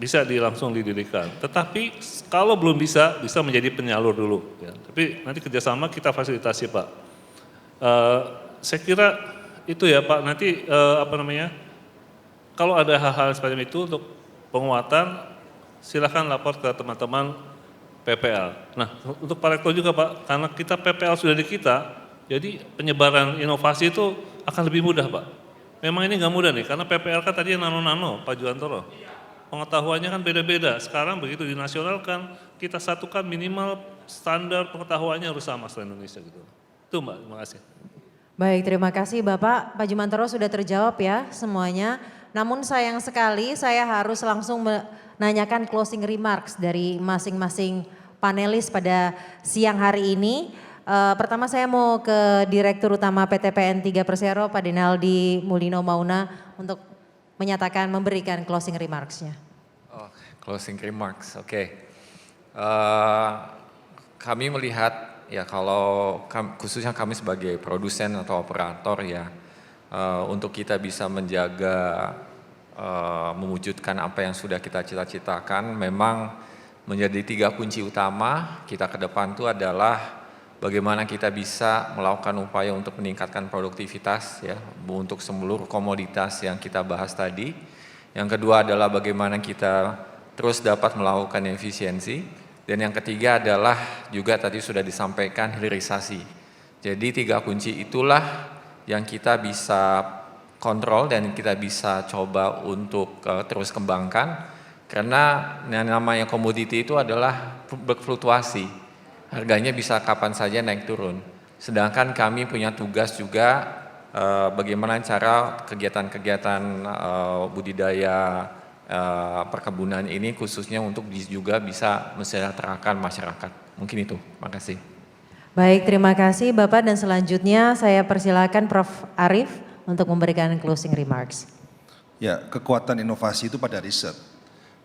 bisa langsung didirikan. Tetapi kalau belum bisa menjadi penyalur dulu. Ya. Tapi nanti kerjasama kita fasilitasi Pak. Saya kira itu ya Pak, nanti kalau ada hal-hal seperti itu untuk penguatan, silakan lapor ke teman-teman PPL. Nah untuk Pak Rektor juga Pak, karena kita PPL sudah di kita, jadi penyebaran inovasi itu akan lebih mudah Pak. Memang ini nggak mudah nih, karena PPL kan tadi nano-nano Pak Jumantoro. Pengetahuannya kan beda-beda, sekarang begitu dinasionalkan, kita satukan minimal standar pengetahuannya harus sama seluruh Indonesia gitu. Itu Mbak, terima kasih. Baik, terima kasih Bapak. Pak Jumantoro sudah terjawab ya semuanya. Namun sayang sekali saya harus langsung menanyakan closing remarks dari masing-masing panelis pada siang hari ini. Pertama saya mau ke Direktur Utama PT PN 3 Persero, Pak Denaldi Mulino Mauna untuk menyatakan memberikan closing remarks-nya. Oh, closing remarks, oke. Kami melihat ya kalau khususnya kami sebagai produsen atau operator ya, untuk kita bisa menjaga, mewujudkan apa yang sudah kita cita-citakan, memang menjadi 3 kunci utama kita ke depan itu adalah bagaimana kita bisa melakukan upaya untuk meningkatkan produktivitas ya, untuk seluruh komoditas yang kita bahas tadi. Yang kedua adalah bagaimana kita terus dapat melakukan efisiensi. Dan yang ketiga adalah juga tadi sudah disampaikan hilirisasi. Jadi 3 kunci itulah yang kita bisa kontrol dan kita bisa coba untuk terus kembangkan. Karena yang namanya komoditi itu adalah berfluktuasi. Harganya bisa kapan saja naik turun. Sedangkan kami punya tugas juga bagaimana cara kegiatan-kegiatan budidaya perkebunan ini khususnya untuk juga bisa mensejahterakan masyarakat. Mungkin itu, makasih. Baik, terima kasih Bapak, dan selanjutnya saya persilakan Prof. Arief untuk memberikan closing remarks. Ya, kekuatan inovasi itu pada riset.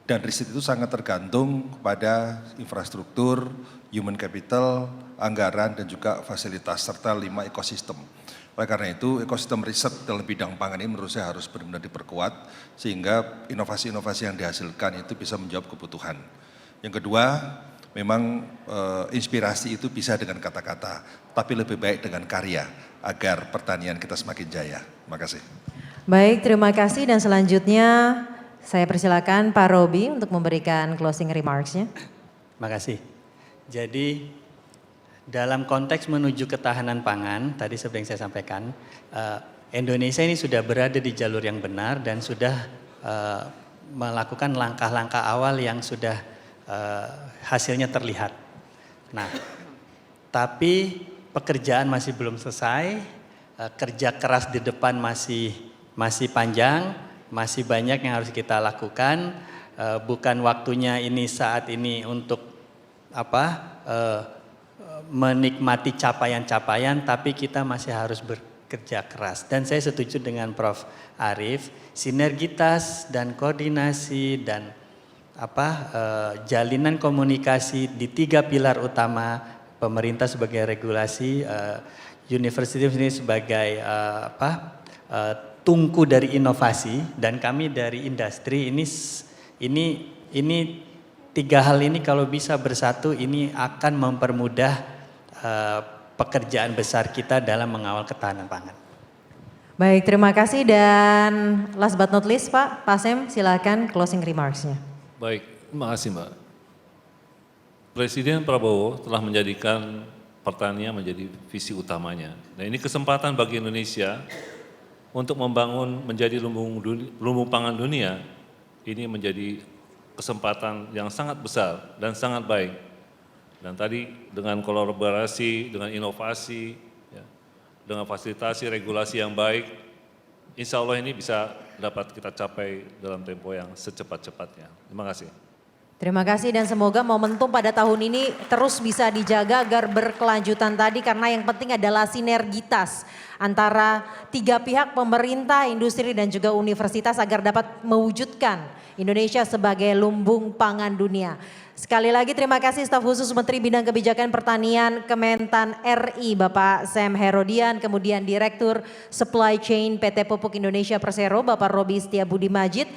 Dan riset itu sangat tergantung kepada infrastruktur, human capital, anggaran, dan juga fasilitas, serta 5 ekosistem. Oleh karena itu, ekosistem riset dalam bidang pangan ini menurut saya harus benar-benar diperkuat, sehingga inovasi-inovasi yang dihasilkan itu bisa menjawab kebutuhan. Yang kedua, memang inspirasi itu bisa dengan kata-kata, tapi lebih baik dengan karya, agar pertanian kita semakin jaya. Terima kasih. Baik, terima kasih dan selanjutnya saya persilakan Pak Robi untuk memberikan closing remarks-nya. Terima kasih. Jadi dalam konteks menuju ketahanan pangan, tadi seperti yang saya sampaikan, Indonesia ini sudah berada di jalur yang benar dan sudah melakukan langkah-langkah awal yang sudah hasilnya terlihat. Nah, tapi pekerjaan masih belum selesai, kerja keras di depan masih panjang, masih banyak yang harus kita lakukan. Bukan waktunya ini saat ini untuk menikmati capaian-capaian, tapi kita masih harus bekerja keras. Dan saya setuju dengan Prof. Arief, sinergitas dan koordinasi dan jalinan komunikasi di 3 pilar utama, pemerintah sebagai regulasi, universitas ini sebagai tungku dari inovasi, dan kami dari industri ini 3 hal ini kalau bisa bersatu ini akan mempermudah pekerjaan besar kita dalam mengawal ketahanan pangan. Baik, terima kasih dan last but not least Pak Sem, silakan closing remarks-nya. Baik, terima kasih Mbak. Presiden Prabowo telah menjadikan pertanian menjadi visi utamanya. Nah, ini kesempatan bagi Indonesia untuk membangun menjadi lumbung pangan dunia. Ini menjadi kesempatan yang sangat besar dan sangat baik. Dan tadi dengan kolaborasi, dengan inovasi, ya, dengan fasilitasi regulasi yang baik, insya Allah ini bisa dapat kita capai dalam tempo yang secepat-cepatnya. Terima kasih. Terima kasih dan semoga momentum pada tahun ini terus bisa dijaga agar berkelanjutan tadi, karena yang penting adalah sinergitas antara 3 pihak, pemerintah, industri dan juga universitas agar dapat mewujudkan Indonesia sebagai lumbung pangan dunia. Sekali lagi terima kasih staf khusus Menteri Bidang Kebijakan Pertanian Kementan RI Bapak Sam Herodian, kemudian Direktur Supply Chain PT Pupuk Indonesia Persero Bapak Robi Setiabudi Majid,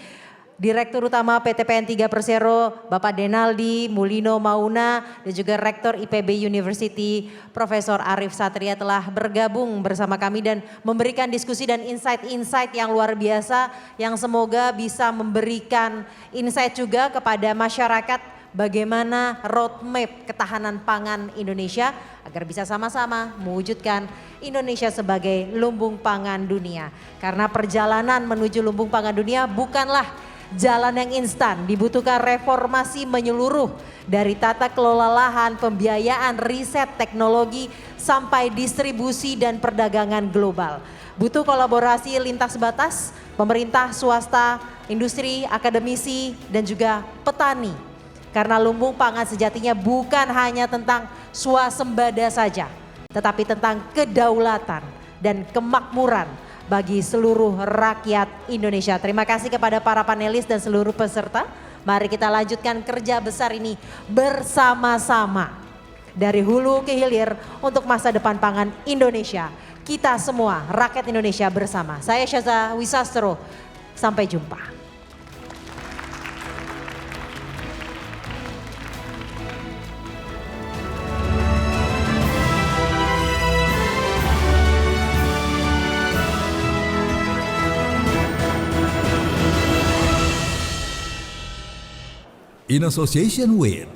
Direktur Utama PT PN 3 Persero Bapak Denaldi Mulino Mauna, dan juga Rektor IPB University Profesor Arief Satria telah bergabung bersama kami dan memberikan diskusi dan insight-insight yang luar biasa yang semoga bisa memberikan insight juga kepada masyarakat bagaimana roadmap ketahanan pangan Indonesia agar bisa sama-sama mewujudkan Indonesia sebagai lumbung pangan dunia. Karena perjalanan menuju lumbung pangan dunia bukanlah jalan yang instan, dibutuhkan reformasi menyeluruh dari tata kelola lahan, pembiayaan, riset, teknologi, sampai distribusi dan perdagangan global. Butuh kolaborasi lintas batas, pemerintah, swasta, industri, akademisi, dan juga petani. Karena lumbung pangan sejatinya bukan hanya tentang swasembada saja, tetapi tentang kedaulatan dan kemakmuran bagi seluruh rakyat Indonesia. Terima kasih kepada para panelis dan seluruh peserta. Mari kita lanjutkan kerja besar ini bersama-sama dari hulu ke hilir untuk masa depan pangan Indonesia. Kita semua rakyat Indonesia bersama. Saya Syaza Wisastro, sampai jumpa. In association with